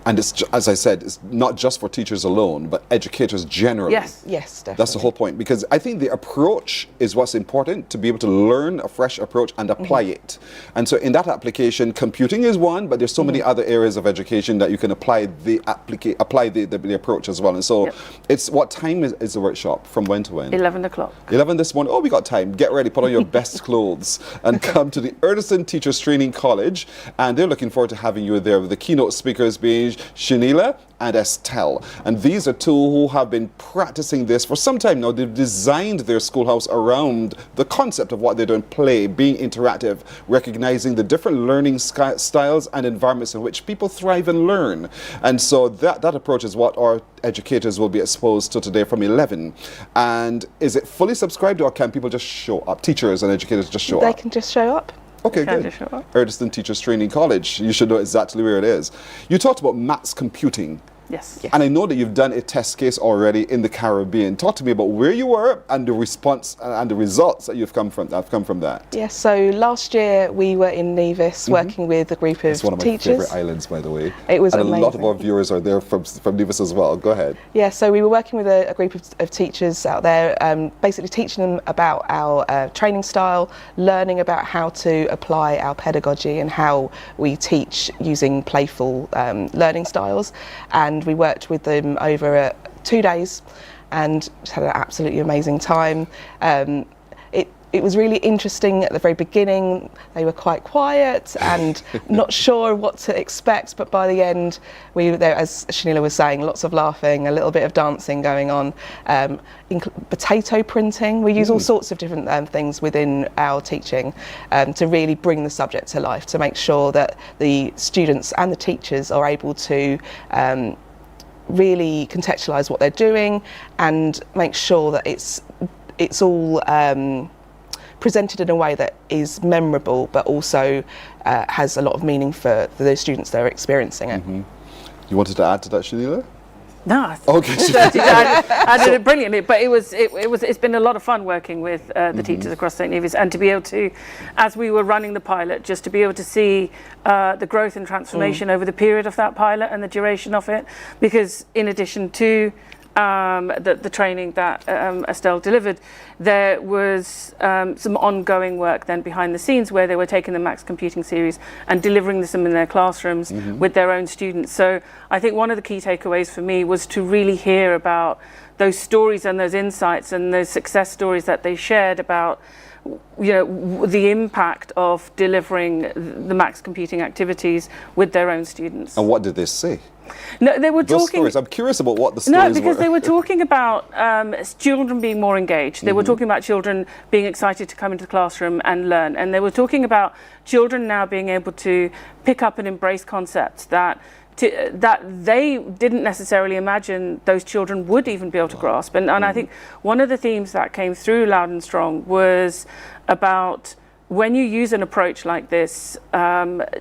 And it's, as I said, it's not just for teachers alone, but educators generally. Yes. Yes, definitely. That's the whole point, because I think the approach is what's important, to be able to learn a fresh approach and apply it. And so in that application, computing is one, but there's so many other areas of education that you can apply the approach as well. And so it's, what time is the workshop? From when to when? 11 o'clock. 11 this morning. Oh, we got time. Get ready, put on your best clothes and come to the Erdison Teachers Training College. And they're looking forward to having you there, with the keynote speakers being Shanila and Estelle. And these are two who have been practicing this for some time now. They've designed their schoolhouse around the concept of what they're doing, play, being interactive, recognizing the different learning styles and environments in which people thrive and learn. And so that approach is what our educators will be exposed to today from 11. And is it fully subscribed, or can people just show up? Teachers and educators just show up? They can just show up. Okay, good. Erdiston Teachers Training College. You should know exactly where it is. You talked about maths computing. Yes. And I know that you've done a test case already in the Caribbean. Talk to me about where you were and the response and the results that have come from that. Yes, so last year we were in Nevis working with a group of It's one of my teachers. favorite islands, by the way. It was and amazing. a lot of our viewers are there from Nevis as well. Go ahead. Yeah, so we were working with a group of teachers out there, basically teaching them about our training style, learning about how to apply our pedagogy and how we teach using playful learning styles. And we worked with them over 2 days and just had an absolutely amazing time. It was really interesting at the very beginning. They were quite quiet and not sure what to expect, but by the end, as Shanila was saying, lots of laughing, a little bit of dancing going on, potato printing. We use all sorts of different things within our teaching to really bring the subject to life, to make sure that the students and the teachers are able to really contextualise what they're doing and make sure that it's all presented in a way that is memorable but also has a lot of meaning for those students that are experiencing it. You wanted to add to that, Shanila? No, okay. I did it brilliantly, but it's been a lot of fun working with the teachers across St. Nevis, and to be able to, as we were running the pilot, just to be able to see the growth and transformation over the period of that pilot and the duration of it, because in addition to the training that Estelle delivered, there was some ongoing work then behind the scenes where they were taking the Max Computing series and delivering them in their classrooms with their own students. So I think one of the key takeaways for me was to really hear about those stories and those insights and those success stories that they shared about the impact of delivering the Max Computing activities with their own students. And what did they say? No, they were Those talking. stories. I'm curious about what the stories were. No, because they were talking about children being more engaged. They were talking about children being excited to come into the classroom and learn. And they were talking about children now being able to pick up and embrace concepts that they didn't necessarily imagine those children would even be able to grasp. And I think one of the themes that came through loud and strong was about when you use an approach like this,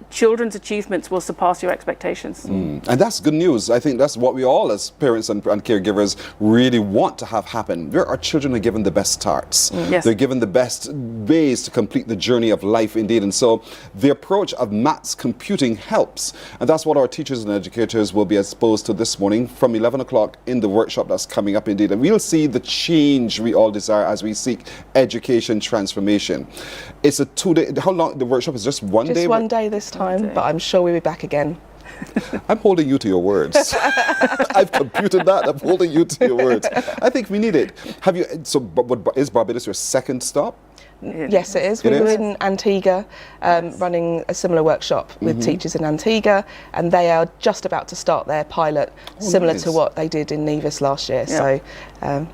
children's achievements will surpass your expectations. And that's good news. I think that's what we all as parents and caregivers really want to have happen. Our children are given the best starts. Yes. They're given the best ways to complete the journey of life indeed. And so the approach of maths computing helps. And that's what our teachers and educators will be exposed to this morning from 11 o'clock in the workshop that's coming up indeed. And we'll see the change we all desire as we seek education transformation. It's a 2-day, how long the workshop is? Just one day? Just one day this time, but I'm sure we'll be back again. I'm holding you to your words. I've computed that. I'm holding you to your words. I think we need it. Have you? So, is Barbados your second stop? Yes, it is. We were in Antigua running a similar workshop with teachers in Antigua, and they are just about to start their pilot, similar to what they did in Nevis last year. So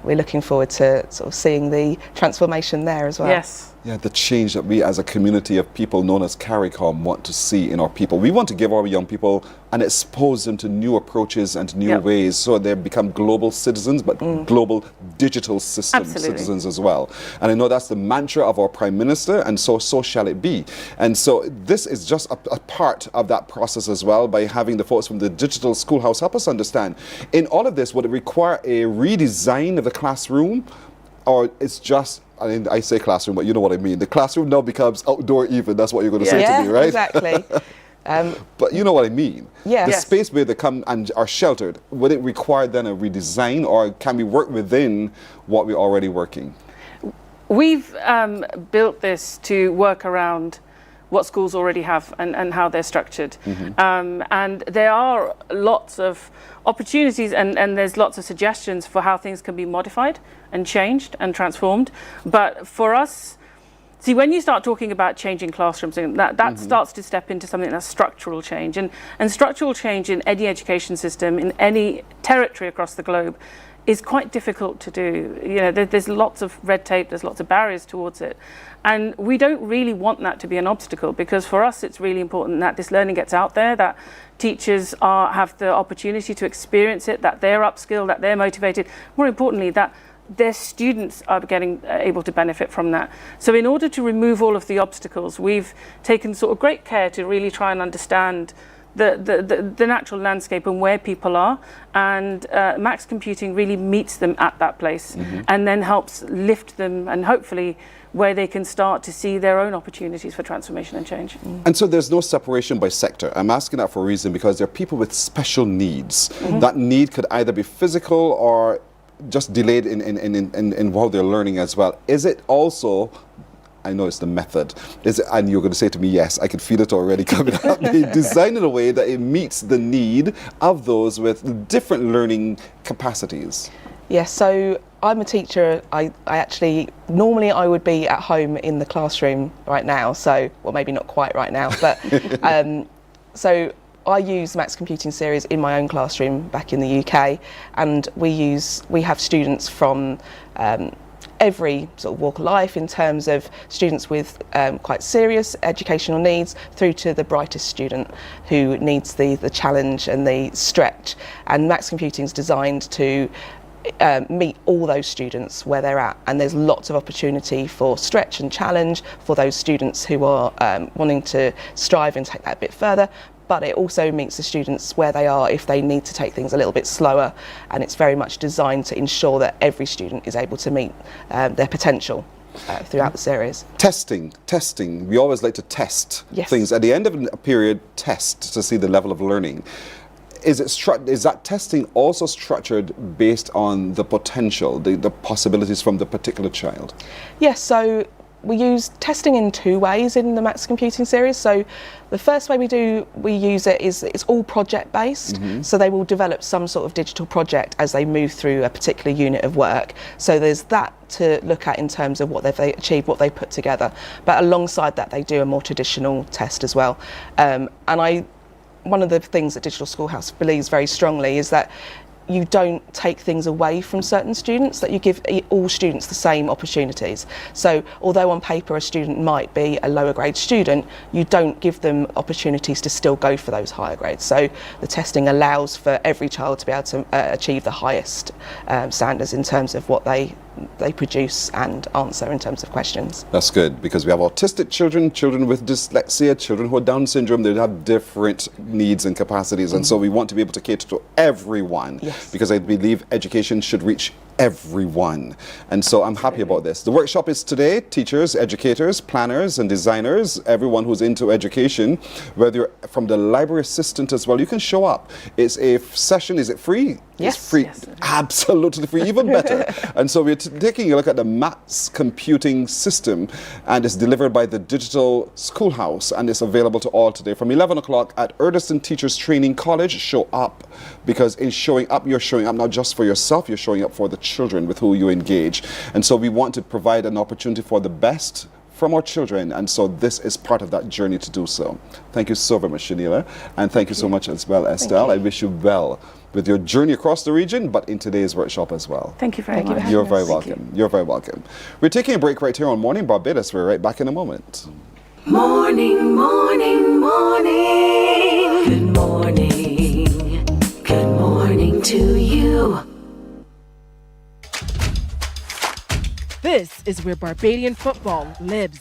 we're looking forward to sort of seeing the transformation there as well. Yes. Yeah, the change that we as a community of people known as CARICOM want to see in our people. We want to give our young people and expose them to new approaches and new ways so they become global citizens, but global digital citizens as well. And I know that's the mantra of our Prime Minister, and so shall it be. And so this is just a part of that process as well, by having the folks from the Digital Schoolhouse help us understand. In all of this, would it require a redesign of the classroom, or it's just, I say classroom, but you know what I mean. The classroom now becomes outdoor even. That's what you're going to say to me, right? Exactly. But you know what I mean. Yeah. The space where they come and are sheltered, would it require then a redesign, or can we work within what we're already working? We've built this to work around what schools already have and how they're structured. And there are lots of opportunities and there's lots of suggestions for how things can be modified and changed and transformed. But for us, See, when you start talking about changing classrooms, that starts to step into something that's structural change. And structural change in any education system, in any territory across the globe, is quite difficult to do. You know, there's lots of red tape, there's lots of barriers towards it. And we don't really want that to be an obstacle, because for us it's really important that this learning gets out there, that teachers have the opportunity to experience it, that they're upskilled, that they're motivated. More importantly, that their students are getting able to benefit from that. So in order to remove all of the obstacles, we've taken sort of great care to really try and understand the natural landscape and where people are, and max computing really meets them at that place and then helps lift them, and hopefully where they can start to see their own opportunities for transformation and change. And so there's no separation by sector. I'm asking that for a reason, because there are people with special needs. That need could either be physical or just delayed in how they're learning as well. Is it also, I know it's the method, is it, and you're going to say to me, yes, I can feel it already coming up, they design in a way that it meets the need of those with different learning capacities? Yes, so I'm a teacher. I actually, normally I would be at home in the classroom right now, so, well, maybe not quite right now, but so I use Max Computing Series in my own classroom back in the UK, and we have students from every sort of walk of life, in terms of students with quite serious educational needs through to the brightest student who needs the challenge and the stretch. And Max Computing is designed to meet all those students where they're at, and there's lots of opportunity for stretch and challenge for those students who are wanting to strive and take that a bit further. But it also meets the students where they are if they need to take things a little bit slower, and it's very much designed to ensure that every student is able to meet their potential throughout the series. Testing. We always like to test things. At the end of a period, test to see the level of learning. Is that testing also structured based on the potential, the possibilities from the particular child? Yes, so we use testing in two ways in the Max Computing Series. So the first way we use it is it's all project based. So they will develop some sort of digital project as they move through a particular unit of work. So there's that to look at in terms of what they've achieved, what they put together. But alongside that, they do a more traditional test as well. One of the things that Digital Schoolhouse believes very strongly is that you don't take things away from certain students, that you give all students the same opportunities. So although on paper a student might be a lower grade student, you don't give them opportunities to still go for those higher grades. So the testing allows for every child to be able to achieve the highest standards in terms of what they produce and answer in terms of questions. That's good, because we have autistic children, children with dyslexia, children who are Down syndrome. They have different needs and capacities, and so we want to be able to cater to everyone, because I believe education should reach everyone. And so I'm happy about this. The workshop is today. Teachers, educators, planners and designers, everyone who's into education, whether you're from the library assistant as well, you can show up. It's a session. Is it free? Yes. It's free. Yes. Absolutely free, even better. And so we're taking a look at the Max Computing system, and it's delivered by the Digital Schoolhouse, and it's available to all today from 11 o'clock at Erdeston Teachers Training College. Show up, because in showing up, you're showing up not just for yourself, you're showing up for the children with who you engage. And so we want to provide an opportunity for the best from our children, and so this is part of that journey to do so. Thank you so very much, Shanila, and thank you so much as well, Estelle. I wish you well with your journey across the region, but in today's workshop as well. Thank you very much. You're very welcome. You're very welcome. We're taking a break right here on Morning Barbados. We're right back in a moment. Morning, morning, morning. Good morning. Good morning to you. This is where Barbadian football lives.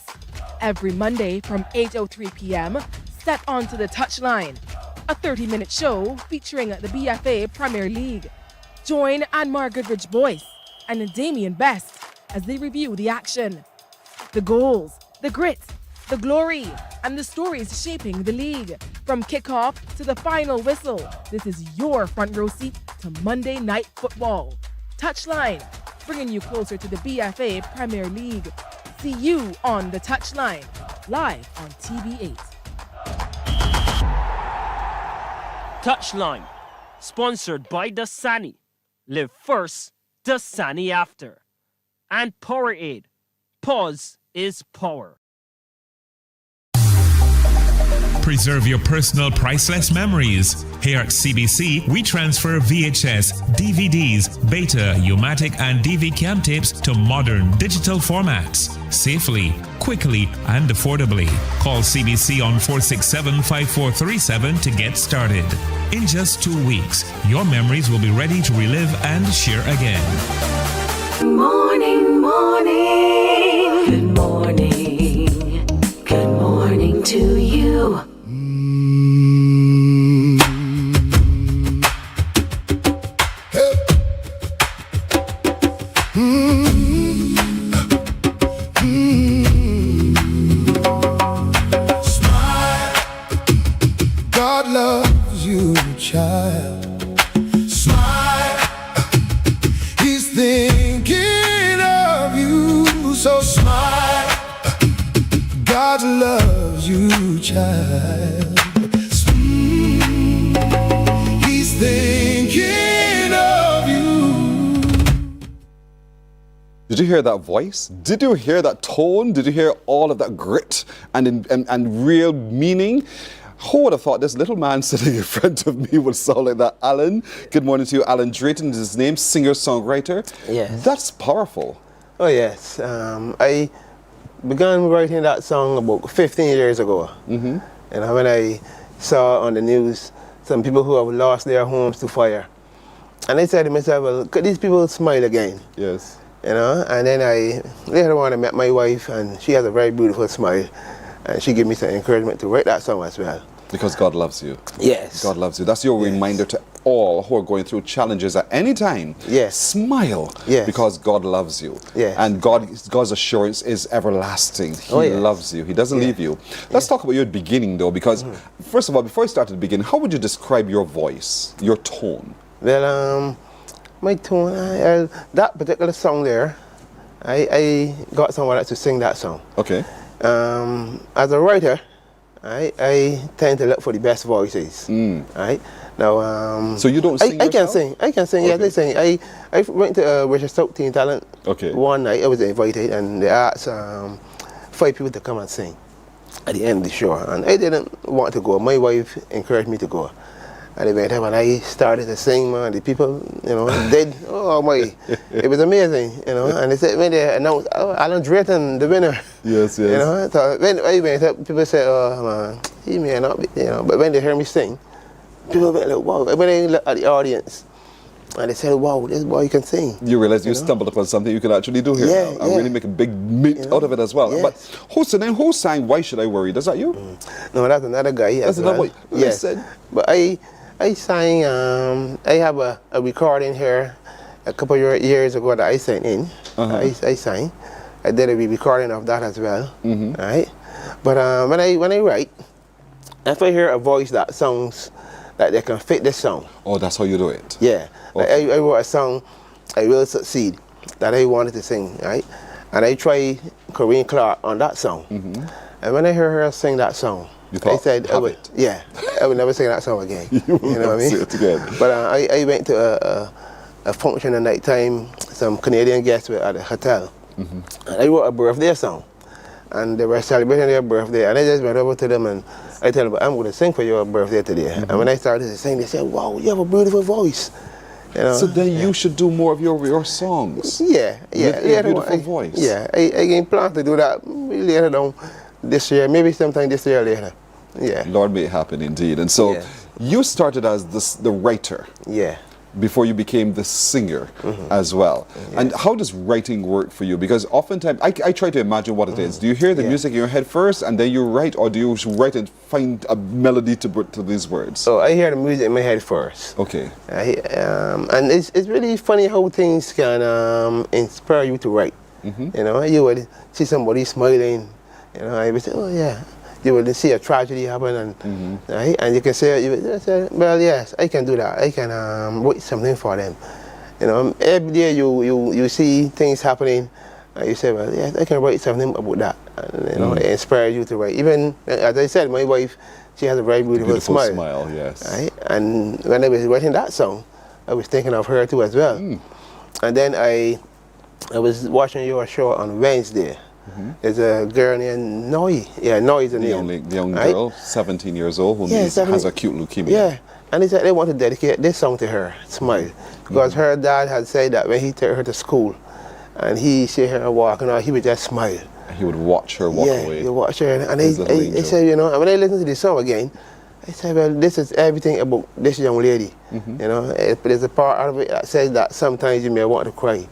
Every Monday from 8:03 p.m., step onto the touchline. A 30-minute show featuring the BFA Premier League. Join Anmar Goodrich Boyce and Damien Best as they review the action. The goals, the grit, the glory, and the stories shaping the league. From kickoff to the final whistle, this is your front row seat to Monday Night Football. Touchline, bringing you closer to the BFA Premier League. See you on the touchline, live on TV8. Touchline, sponsored by Dasani. Live first, Dasani after. And Powerade. Pause is power. Preserve your personal priceless memories. Here at CBC, we transfer VHS, DVDs, Beta, U-matic, and DV cam tapes to modern digital formats. Safely, quickly, and affordably. Call CBC on 467-5437 to get started. In just 2 weeks, your memories will be ready to relive and share again. Morning, morning. Good morning. Good morning to you. Smile. God loves you, child. Smile. He's thinking of you, so smile. God loves you, child. He's thinking of you. Did you hear that voice? Did you hear that tone? Did you hear all of that grit and real meaning? Who would have thought this little man sitting in front of me would sound like that? Alan, good morning to you. Alan Drayton is his name, singer-songwriter. Yes. That's powerful. Oh, yes. I began writing that song about 15 years ago. Mm-hmm. And when I saw on the news some people who have lost their homes to fire, and I said to myself, well, could these people smile again? Yes. You know, and then later on I met my wife, and she has a very beautiful smile, and she gave me some encouragement to write that song as well. Because God loves you. Yes. God loves you. That's your reminder to all who are going through challenges at any time. Yes. Smile. Yes. Because God loves you. Yes. And God's assurance is everlasting. He loves you. He doesn't leave you. Let's talk about your beginning though, because first of all, before I start at the beginning, how would you describe your voice, your tone? Well, my tone, that particular song there, I got someone else to sing that song. Okay. As a writer, I tend to look for the best voices. Right now, so you don't sing I can sing. I can sing. Okay. Yes, I sing. I went to Richard Stoke Teen Talent. Okay. One night I was invited, and they asked 5 people to come and sing at the end of the show, and I didn't want to go. My wife encouraged me to go. And they went up and I started to sing, man. The people, did. Oh my, it was amazing, And they said when they announced, Alan Drayton, the winner. Yes, yes. So when I went up, people said, oh man, he may not be, But when they heard me sing, people went like, wow. When they looked at the audience, and they said, wow, this boy can sing. You realize you stumbled upon something you can actually do here now, and really make a big meat out of it as well. Yes. But who sang Why Should I Worry? Is that you? No, that's another guy. That's another one. Yes. But I sang, I have a recording here a couple of years ago that I sent in. I sang. I did a recording of that as well. Right? But when I write, if I hear a voice that sounds like they can fit this song. Oh, that's how you do it? Yeah. Okay. I wrote a song, I Will Succeed, that I wanted to sing, right? And I tried Corinne Clark on that song. And when I heard her sing that song, I said, I would never sing that song again. You know what I mean? Say it again. But I went to a function at night time. Some Canadian guests were at a hotel. And I wrote a birthday song. And they were celebrating their birthday. And I just went over to them and I told them, I'm going to sing for your birthday today. And when I started to sing, they said, wow, you have a beautiful voice. So then you should do more of your songs. Yeah. With your beautiful voice. Yeah, I can plan to do that later on this year, maybe sometime this year later. Yeah. Lord, may it happen indeed. And so you started as the writer. Yeah. Before you became the singer as well. And how does writing work for you? Because oftentimes, I try to imagine what it is. Do you hear the music in your head first and then you write, or do you write and find a melody to these words? So I hear the music in my head first. Okay. And it's really funny how things can inspire you to write. You would see somebody smiling, I would say, oh yeah. You will see a tragedy happen, and you can say, well, yes, I can do that. I can write something for them. Every day you see things happening, and you say, well, yes, I can write something about that. And, it inspires you to write. Even, as I said, my wife, she has a very beautiful smile. Yes. Right? And when I was writing that song, I was thinking of her too as well. And then I was watching your show on Wednesday. There's a girl named Noi. Yeah, Noi is the name. The young right? girl, 17 years old, who Yeah, has acute leukemia. Yeah, and they said they want to dedicate this song to her, Smile. Because her dad had said that when he took her to school and he see her walking out, he would just smile. He would watch her walk away. Yeah, he watch her. And they said, you know, and when they listen to this song again, they said, well, this is everything about this young lady. You know, there's a part of it that says that sometimes you may want to cry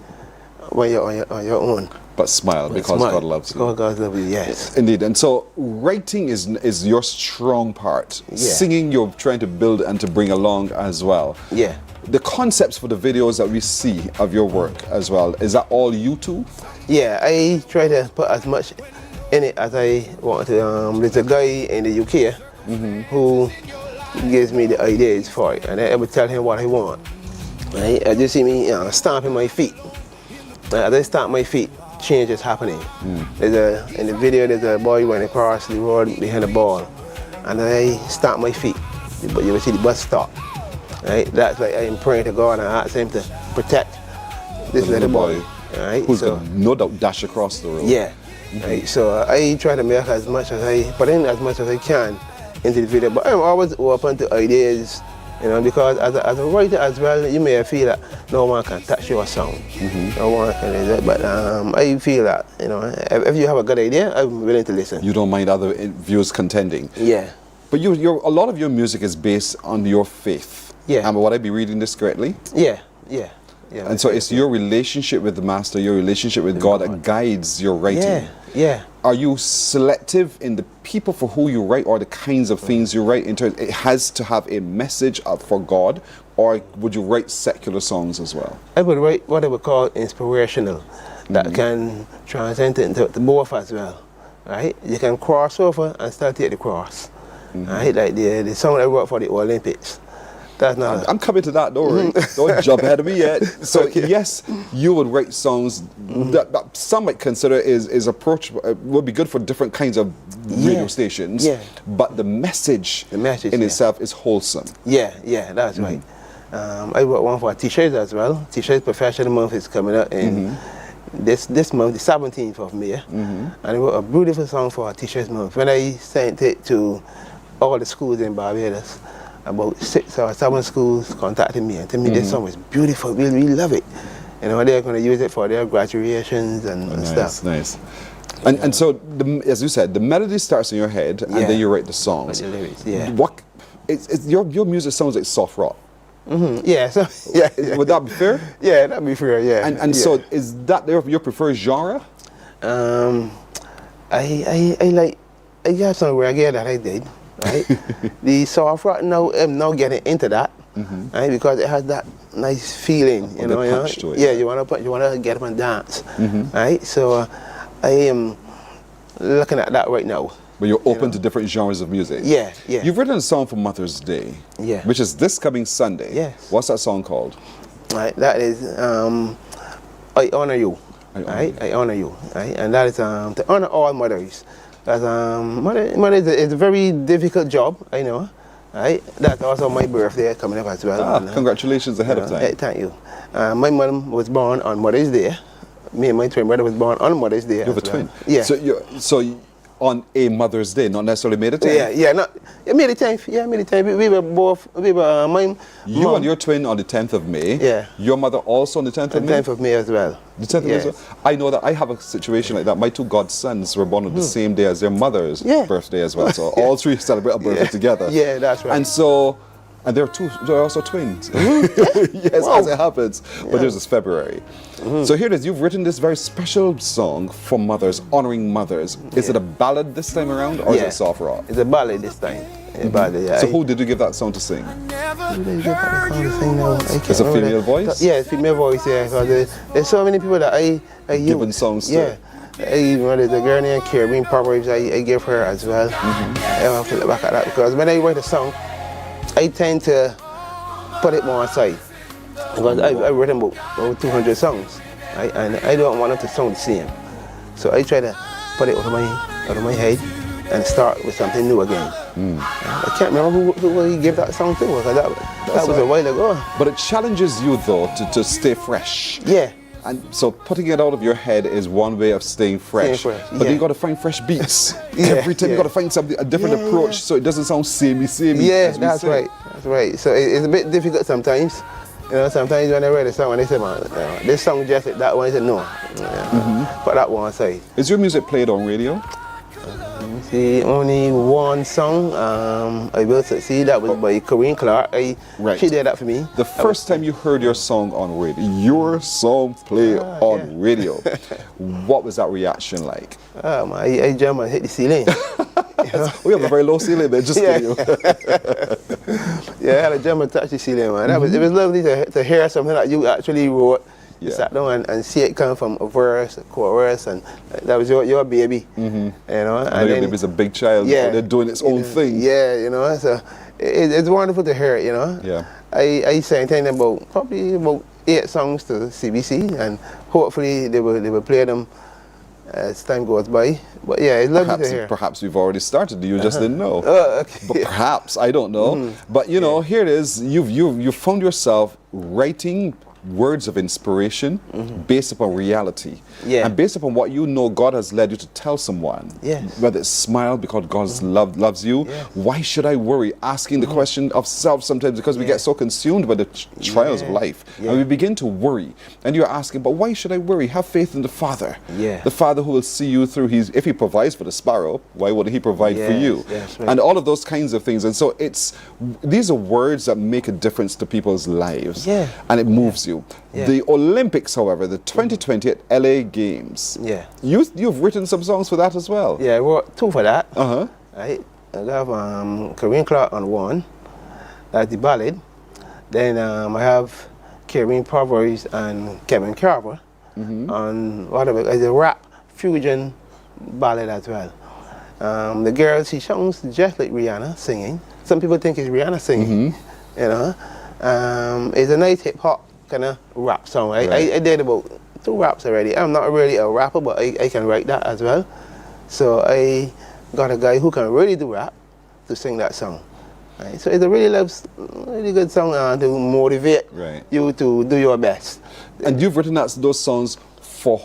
when you're on your own. But smile, because smile, God loves you. Because God loves you, yes. Indeed. And so writing is your strong part. Yeah. Singing, you're trying to build and to bring along as well. Yeah. The concepts for the videos that we see of your work as well, is that all you two? Yeah, I try to put as much in it as I want to. There's a guy in the UK who gives me the ideas for it, and I would tell him what I want. Right? I just see me stomping my feet. As I stamp my feet, change is happening. In the video, there's a boy running across the road behind the ball, and I stamp my feet. But you will see the bus stop. Right? That's like I'm praying to God and I ask him to protect this little boy. Right? Who's gonna no doubt dash across the road. Yeah. Right? So I try to make as much as I put in as much as I can into the video, but I'm always open to ideas, you know, because as a writer as well, you may feel that no one can touch your song. No one can do that, but I feel that, you know, if you have a good idea, I'm willing to listen. You don't mind other views contending. Yeah. But a lot of your music is based on your faith. Yeah. Would I be reading this correctly? Yeah, yeah. Yeah, and so it's your relationship with the Master, your relationship with God that guides your writing. Yeah, yeah. Are you selective in the people for who you write or the kinds of things you write in terms, it has to have a message for God, or would you write secular songs as well? I would write what I would call inspirational, that can transcend into the both as well, right? You can cross over and still take the cross, right? Like the song I wrote for the Olympics. That's not I'm coming to that, don't worry. Don't jump ahead of me yet. So yes, you would write songs that some might consider is approachable, would be good for different kinds of radio stations. Yeah. But the message in itself is wholesome. Yeah, yeah, that's right. I wrote one for T-shirts as well. T-shirts Professional Month is coming up in this month, the 17th of May. And I wrote a beautiful song for T-shirts month. When I sent it to all the schools in Barbados, about 6 or 7 schools contacted me and told me this song was beautiful, we love it. You know, they're going to use it for their graduations and stuff. Nice. And so, as you said, the melody starts in your head and then you write the songs. The lyrics, yeah. Your music sounds like soft rock. Yeah, so, yeah. Would that be fair? Yeah, that'd be fair, yeah. And so, is that your preferred genre? I got some reggae that I did. Right? The soft rock now, I'm now getting into that, right? Because it has that nice feeling, you know. To it. Yeah, you wanna get up and dance, right? So I am looking at that right now. But you're open to different genres of music. Yeah, yeah. You've written a song for Mother's Day. Yeah. Which is this coming Sunday. Yes. What's that song called? Right. That is I Honor You. I honor you. Right. And that is to honor all mothers. Because mother is a very difficult job, I know. Right? That's also my birthday coming up as well. Congratulations ahead of time. Thank you. My mom was born on Mother's Day. Me and my twin brother was born on Mother's Day. You have a twin? Yeah. So on a Mother's Day, not necessarily May the 10th? May the 10th. Yeah, May the 10th. We were both, my You mom, and your twin on the 10th of May. Yeah. Your mother also on the 10th of May? The 10th of May as well. The 10th of May as well? I know that I have a situation like that. My 2 godsons were born on the same day as their mother's birthday as well. So all 3 celebrate a birthday together. Yeah, that's right. And so, and they're also twins. Yes, as it happens. But this is February. So here it is. You've written this very special song for mothers, honoring mothers. Is it a ballad this time around, or is it soft rock? It's a ballad this time. So who did you give that song to sing? It's a female voice? Yeah, female voice, yeah. Because there's so many people that I given songs to. Yeah. There's a girl named Caribbean Proverbs I give her as well. I have to look back at that because when I write a song, I tend to put it more aside. Because I've written about 200 songs, right? And I don't want them to sound the same. So I try to put it out of my head and start with something new again. I can't remember who he gave that song to, because that was a while ago. But it challenges you though to stay fresh. Yeah. And so putting it out of your head is one way of staying fresh. Staying fresh, But then yeah. you got to find fresh beats. Yeah, Every time you yeah. got to find something, a different Yeah, approach, yeah. so it doesn't sound samey. Yeah, as we that's say. right. That's right. So it's a bit difficult sometimes. You know, sometimes when I read a song and they say, man, this song just like that one, I said, no. Put that one aside. Is your music played on radio? See, only one song, I Will Succeed, that was by Corinne Clark. She did that for me. The first time you heard your song on radio, your song played on radio, what was that reaction like? I jumped and hit the ceiling. We have a very low ceiling there, just kidding. Yeah, I had a jump and touch the ceiling, man. It was lovely to hear something that you actually wrote. You sat down and see it come from a verse, a chorus, and that was your baby. You know, and your baby's a big child. Yeah, they're doing its own thing. Yeah, you know, so it's wonderful to hear it. You know. Yeah. I sang probably about 8 songs to CBC, and hopefully they will play them as time goes by. But yeah, it's lovely to hear. Perhaps we've already started. You just didn't know. Okay. But perhaps, I don't know. But you know, here it is. You've found yourself writing words of inspiration based upon reality. And based upon what you know God has led you to tell someone. Whether it's smile because God loves you. Why should I worry? Asking the question of self sometimes, because we get so consumed by the trials of life. And we begin to worry. And you're asking, but why should I worry? Have faith in the Father. The Father who will see you through. If He provides for the sparrow, why wouldn't He provide for you? Right. And all of those kinds of things. And so these are words that make a difference to people's lives. And it moves you. The Olympics, however, the 2020 at LA Games. You've written some songs for that as well. Yeah, I wrote 2 for that. Right. I have Corinne Clark on one. That's the ballad. Then I have Karen Parvers and Kevin Carver on whatever. It's a rap fusion ballad as well. The girl, she sounds just like Rihanna singing. Some people think it's Rihanna singing. You know, it's a nice hip hop kind of rap song. I did about 2 raps already. I'm not really a rapper, but I can write that as well. So I got a guy who can really do rap to sing that song. Right? So it's a really good song to motivate you to do your best. And you've written those songs for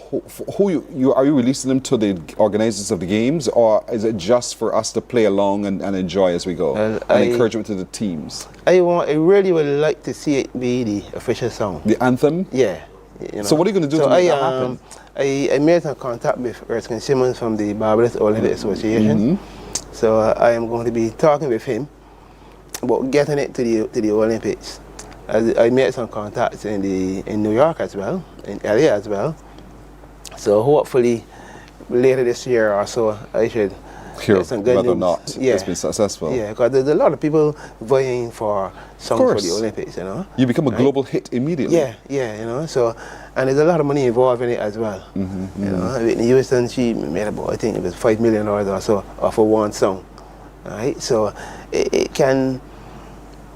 who you are you releasing them to the organizers of the games, or is it just for us to play along and enjoy as we go? And encouragement to the teams? I really would like to see it be the official song. The anthem? Yeah. You know. So what are you going to do to make that happen? I made some contact with Erskine Simmons from the Barbados Olympic Association. So I am going to be talking with him about getting it to the Olympics. I made some contacts in New York as well, in LA as well. So hopefully later this year or so I should hear some good whether or news. not it's been successful. Yeah, because there's a lot of people vying for songs for the Olympics, you know. You become a global hit immediately. Yeah, you know. So, and there's a lot of money involved in it as well. You know, Whitney Houston, she made about, I think it was $5 million or so for one song. Right? So it can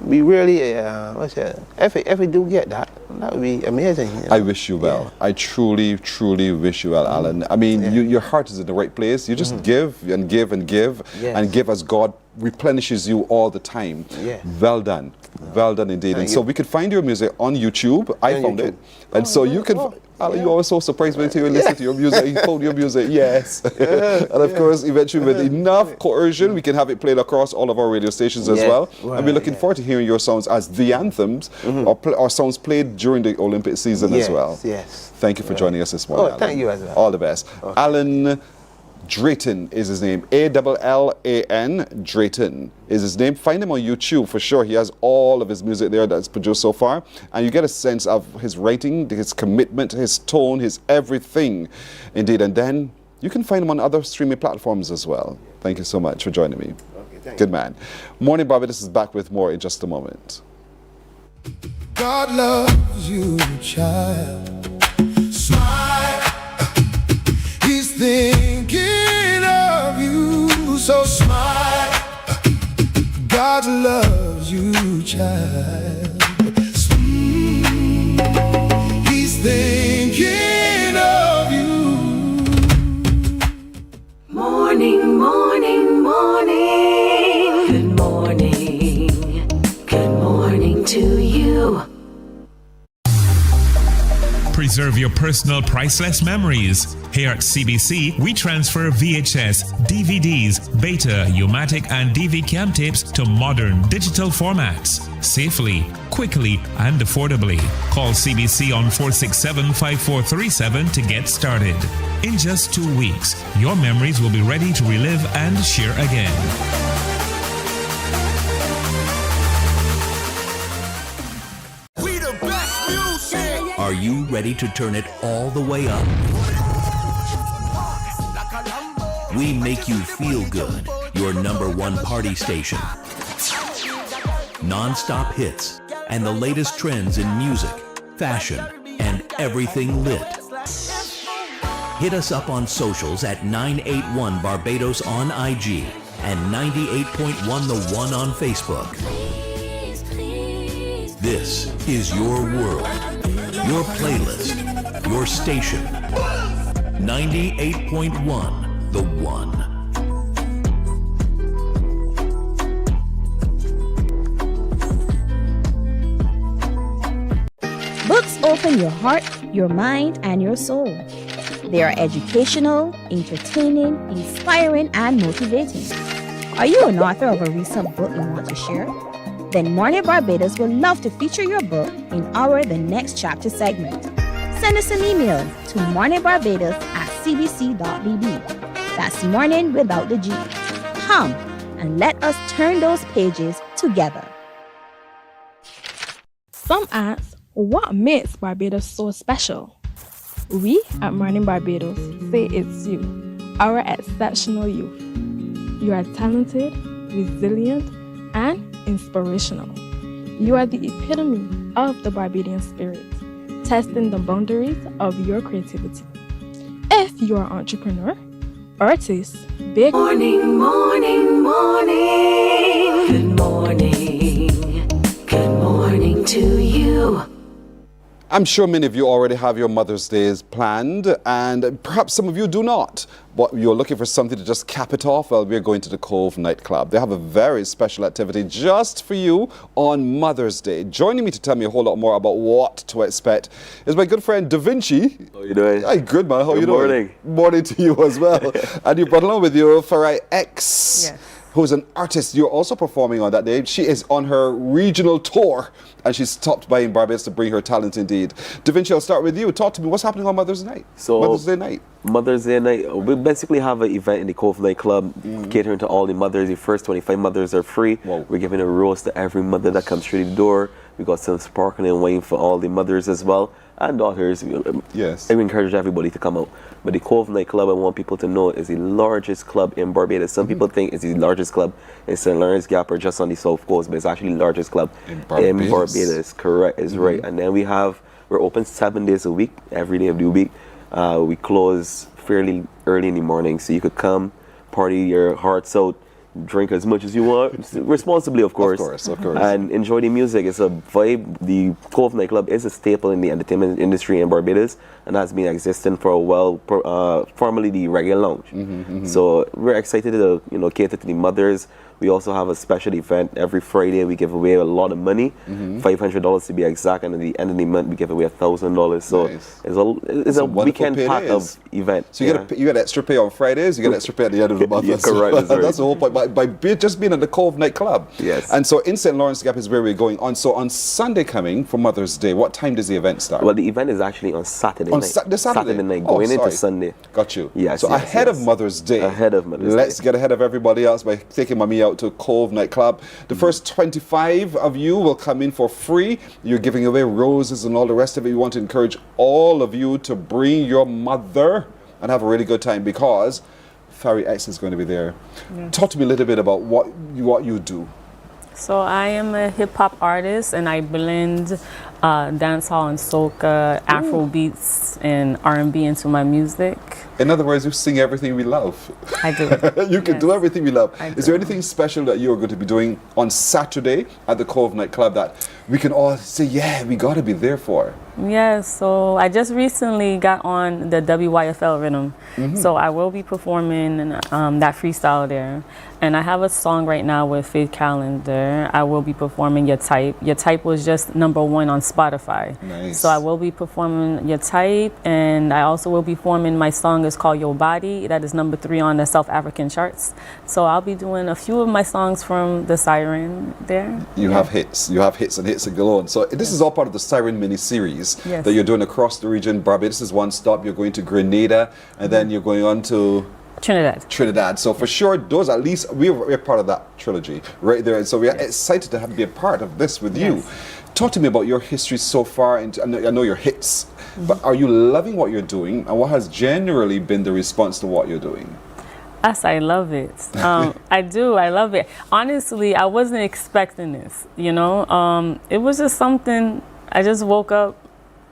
be really, if we do get that, that would be amazing. You know? I wish you well. I truly, truly wish you well, Alan. I mean, your heart is in the right place. You just give and give and give and give as God replenishes you all the time. Well done. Well done indeed. And so we could find your music on YouTube. I found it. And so you can... Alan, you're always so surprised when you listen to your music. You found your music, yes. And of course, eventually with enough coercion, we can have it played across all of our radio stations as well. And we're looking forward to hearing your songs as the anthems or songs played during the Olympic season as well. Thank you for joining us this morning, Alan. Thank you as well. All the best. Alan Drayton is his name. Allan Drayton is his name. Find him on YouTube for sure. He has all of his music there that's produced so far. And you get a sense of his writing, his commitment, his tone, his everything. Indeed. And then you can find him on other streaming platforms as well. Thank you so much for joining me. Good man. Morning Barbados is back with more in just a moment. God loves you, child. Smile. He's thinking of you, so smile. God loves you, child. He's thinking of you. Morning, morning, morning. Good morning. Good morning to you. Preserve your personal priceless memories. Here at CBC, we transfer VHS, DVDs, Beta, U-matic, and DV cam tapes to modern digital formats. Safely, quickly, and affordably. Call CBC on 467-5437 to get started. In just 2 weeks, your memories will be ready to relive and share again. Are you ready to turn it all the way up? We make you feel good, your #1 party station. Non-stop hits and the latest trends in music, fashion, and everything lit. Hit us up on socials at 981 Barbados on IG and 98.1 The One on Facebook. This is your world, your playlist, your station. 98.1 The One. Books open your heart, your mind, and your soul. They are educational, entertaining, inspiring, and motivating. Are you an author of a recent book you want to share? Then Mornin Barbados would love to feature your book in our The Next Chapter segment. Send us an email to morninbarbados@cbc.bb. That's morning without the G. Come and let us turn those pages together. Some ask, what makes Barbados so special? We at Mornin Barbados say it's you, our exceptional youth. You are talented, resilient, and inspirational. You are the epitome of the Barbadian spirit, testing the boundaries of your creativity. If you are an entrepreneur, artist, big Morning, morning, morning. Good morning. Good morning to you. I'm sure many of you already have your Mother's Days planned, and perhaps some of you do not. But you're looking for something to just cap it off? Well, we're going to the Cove nightclub. They have a very special activity just for you on Mother's Day. Joining me to tell me a whole lot more about what to expect is my good friend Da Vinci. How you doing? Hi, good man. How Good you doing? morning. Morning to you as well. And you brought along with you Farai X. Yes. Who's an artist you're also performing on that day. She is on her regional tour, and she's stopped by in Barbados to bring her talent indeed. Da Vinci, I'll start with you. Talk to me, what's happening on Mother's Day? Mother's Day night. Mother's Day night, we basically have an event in the Cove nightclub catering to all the mothers. The first 25 mothers are free. We're giving a roast to every mother that comes through the door. We got some sparkling wine for all the mothers as well, and daughters. Yes. I encourage everybody to come out. But the Cove nightclub, I want people to know, is the largest club in Barbados. Some people think it's the largest club in St. Lawrence Gap or just on the South Coast, but it's actually the largest club in Barbados. Correct, is right. And then we're open 7 days a week, every day of the week. We close fairly early in the morning, so you could come, party your hearts out, drink as much as you want, responsibly, of course. Of course. And enjoy the music. It's a vibe. The Cove nightclub is a staple in the entertainment industry in Barbados, and has been existing for a while, formerly the Reggae Lounge. So we're excited to cater to the mothers. We also have a special event every Friday. We give away a lot of money, $500 to be exact, and at the end of the month we give away $1,000. So it's a weekend pack of event. So you get extra pay on Fridays, you get extra pay at the end of the month. Correct. That's the whole point. By just being at the Cove nightclub. Yes. And so in St. Lawrence Gap is where we're going on. So on Sunday coming for Mother's Day, what time does the event start? Well, the event is actually on Saturday night. Saturday night, going into sorry. Sunday. Got you. Yes. So ahead of Mother's Day. Ahead of Mother's Day. Let's get ahead of everybody else by taking mommy out to Cove nightclub. The first 25 of you will come in for free. You're giving away roses and all the rest of it. We want to encourage all of you to bring your mother and have a really good time, because Farai X is going to be there. Talk to me a little bit about what you do. So I am a hip hop artist, and I blend dancehall and soca, Afro beats, and R&B into my music. In other words, you sing everything we love. I do. You can do everything we love. I Is there anything special that you're going to be doing on Saturday at the Cove nightclub that we can all say, yeah, we got to be there for? Yes, so I just recently got on the WYFL rhythm. So I will be performing that freestyle there. And I have a song right now with Faith Calendar. I will be performing Your Type. Your Type was just #1 on Spotify. Nice. So I will be performing Your Type, and I also will be performing my song is called Your Body. That is number 3 on the South African charts. So I'll be doing a few of my songs from the Siren there. You have hits. You have hits and hits and galore. So this is all part of the Siren mini-series Yes. that you're doing across the region. Barbados is one stop. You're going to Grenada, and then you're going on to Trinidad. So for sure, those at least we're part of that trilogy right there. And so we're excited to be a part of this with you. Talk to me about your history so far. And I know your hits, but are you loving what you're doing? And what has generally been the response to what you're doing? Yes, I love it. I do. I love it. Honestly, I wasn't expecting this. You know, it was just something. I just woke up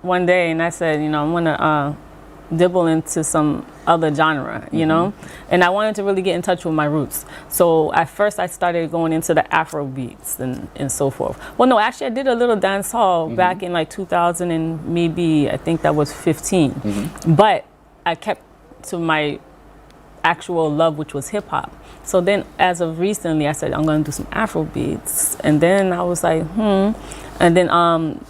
one day and I said, you know, I'm gonna dibble into some other genre, you know, and I wanted to really get in touch with my roots. So at first I started going into the Afro beats and so forth. Well, no, actually I did a little dance hall back in like 2000 and maybe I think that was 15, but I kept to my actual love, which was hip hop. So then as of recently I said I'm going to do some Afro beats, and then I was like and then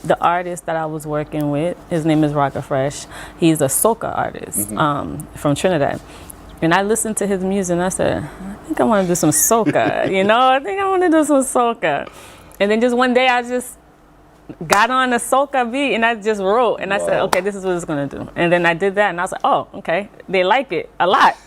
the artist that I was working with, his name is Rocker Fresh. He's a soca artist from Trinidad. And I listened to his music and I said, I think I want to do some soca, you know? I think I want to do some soca. And then just one day I just got on a soca beat and I just wrote and I said, okay, this is what it's going to do. And then I did that and I was like, oh, okay, they like it a lot.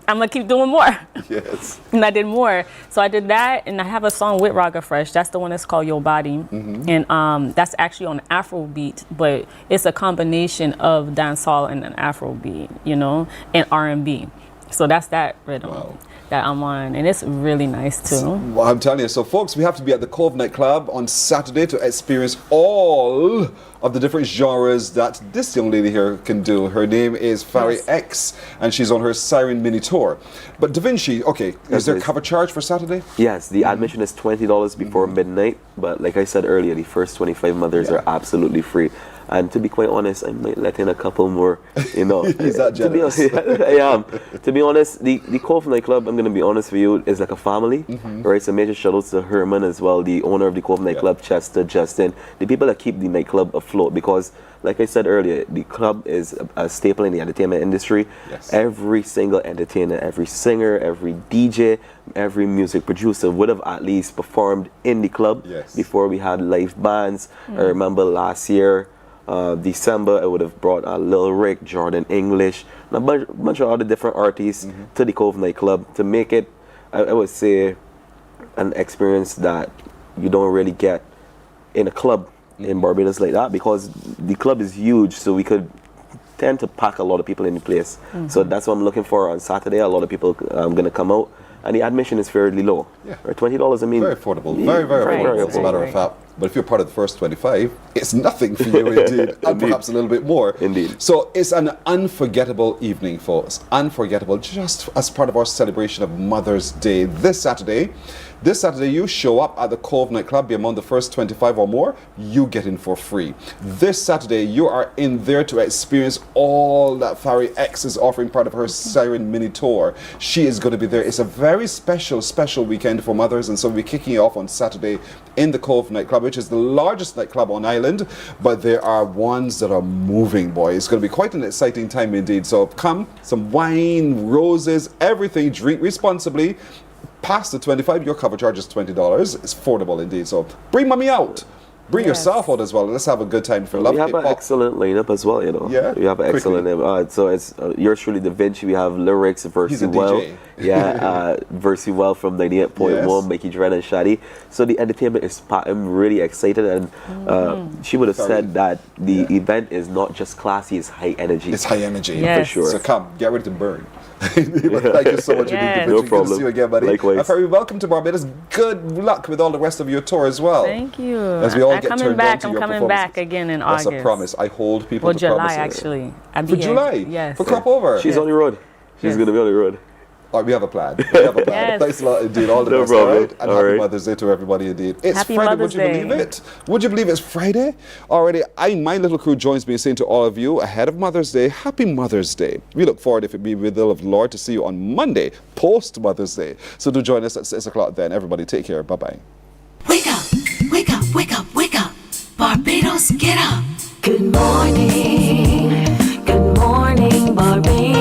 I'm going to keep doing more. Yes. And I did more. So I did that, and I have a song with Raga Fresh. That's the one that's called Your Body. And that's actually on Afro beat, but it's a combination of dancehall and an Afro beat, you know, and R&B. So that's that rhythm that I'm on, and it's really nice too. Well, I'm telling you, so folks, we have to be at the Cove nightclub on Saturday to experience all of the different genres that this young lady here can do. Her name is Fari X, and she's on her Siren mini tour. But Da Vinci, okay, is there cover charge for Saturday? Yes, the admission is $20 before midnight, but like I said earlier, the first 25 mothers are absolutely free. And to be quite honest, I might let in a couple more, you know. He's that jealous. I am. To be honest, the Cove nightclub, I'm going to be honest with you, is like a family. Right, so major shout outs to Herman as well, the owner of the Cove nightclub, Chester, Justin, the people that keep the nightclub afloat, because like I said earlier, the club is a staple in the entertainment industry. Every single entertainer, every singer, every DJ, every music producer would have at least performed in the club before we had live bands. I remember last year, December, I would have brought Lil Rick, Jordan English, and a bunch of other different artists to the Cove nightclub to make it, I would say, an experience that you don't really get in a club in Barbados like that, because the club is huge, so we could tend to pack a lot of people in the place. So that's what I'm looking for on Saturday. A lot of people are going to come out, and the admission is fairly low. Or $20, I mean. Very affordable. Very affordable, as a matter of fact. But if you're part of the first 25, it's nothing for you indeed, and perhaps a little bit more. Indeed. So it's an unforgettable evening, folks. Unforgettable, just as part of our celebration of Mother's Day this Saturday. This Saturday, you show up at the Cove nightclub, be among the first 25 or more, you get in for free. This Saturday, you are in there to experience all that Fari X is offering, part of her Siren mini tour. She is going to be there. It's a very special weekend for mothers, and so we're kicking it off on Saturday in the Cove nightclub, which is the largest nightclub on island, but there are ones that are moving, boy. It's going to be quite an exciting time indeed. So come, some wine, roses, everything, drink responsibly. Past the 25, your cover charge is $20. It's affordable indeed. So bring mommy out. Bring yourself out as well. Let's have a good time for love. We have an excellent lineup as well, you know. Yeah. We have an excellent lineup. So it's yours truly, Da Vinci. We have Lyrics, Versywell. Versywell from 98.1, Mickey Dren and Shadi. So the entertainment is packed. I'm really excited, and she would have said that the event is not just classy, it's high energy. It's high energy. For sure. So come, get ready to burn. Thank you so much. No problem. Good to see you again, buddy. Likewise. Very welcome to Barbados. Good luck with all the rest of your tour as well. Thank you. As we all I'm get coming turned back. on to I'm your coming back again in August. That's a promise. I hold people to July, promises. actually. For July? Yes. For crop over? She's on the road. She's going to be on the road. All right, we have a plan. We have a plan. Thanks a lot indeed. All the best. All right? And happy Mother's Day to everybody indeed. It's Happy Friday. Mother's Would you Day. believe it? Would you believe it's Friday already? My little crew joins me saying to all of you ahead of Mother's Day, Happy Mother's Day. We look forward, if it be with the will of the Lord, to see you on Monday, post Mother's Day. So do join us at 6 o'clock then. Everybody take care. Bye-bye. Wake up, wake up, wake up, wake up. Barbados. Barbados, get up. Good morning. Good morning, Barbados.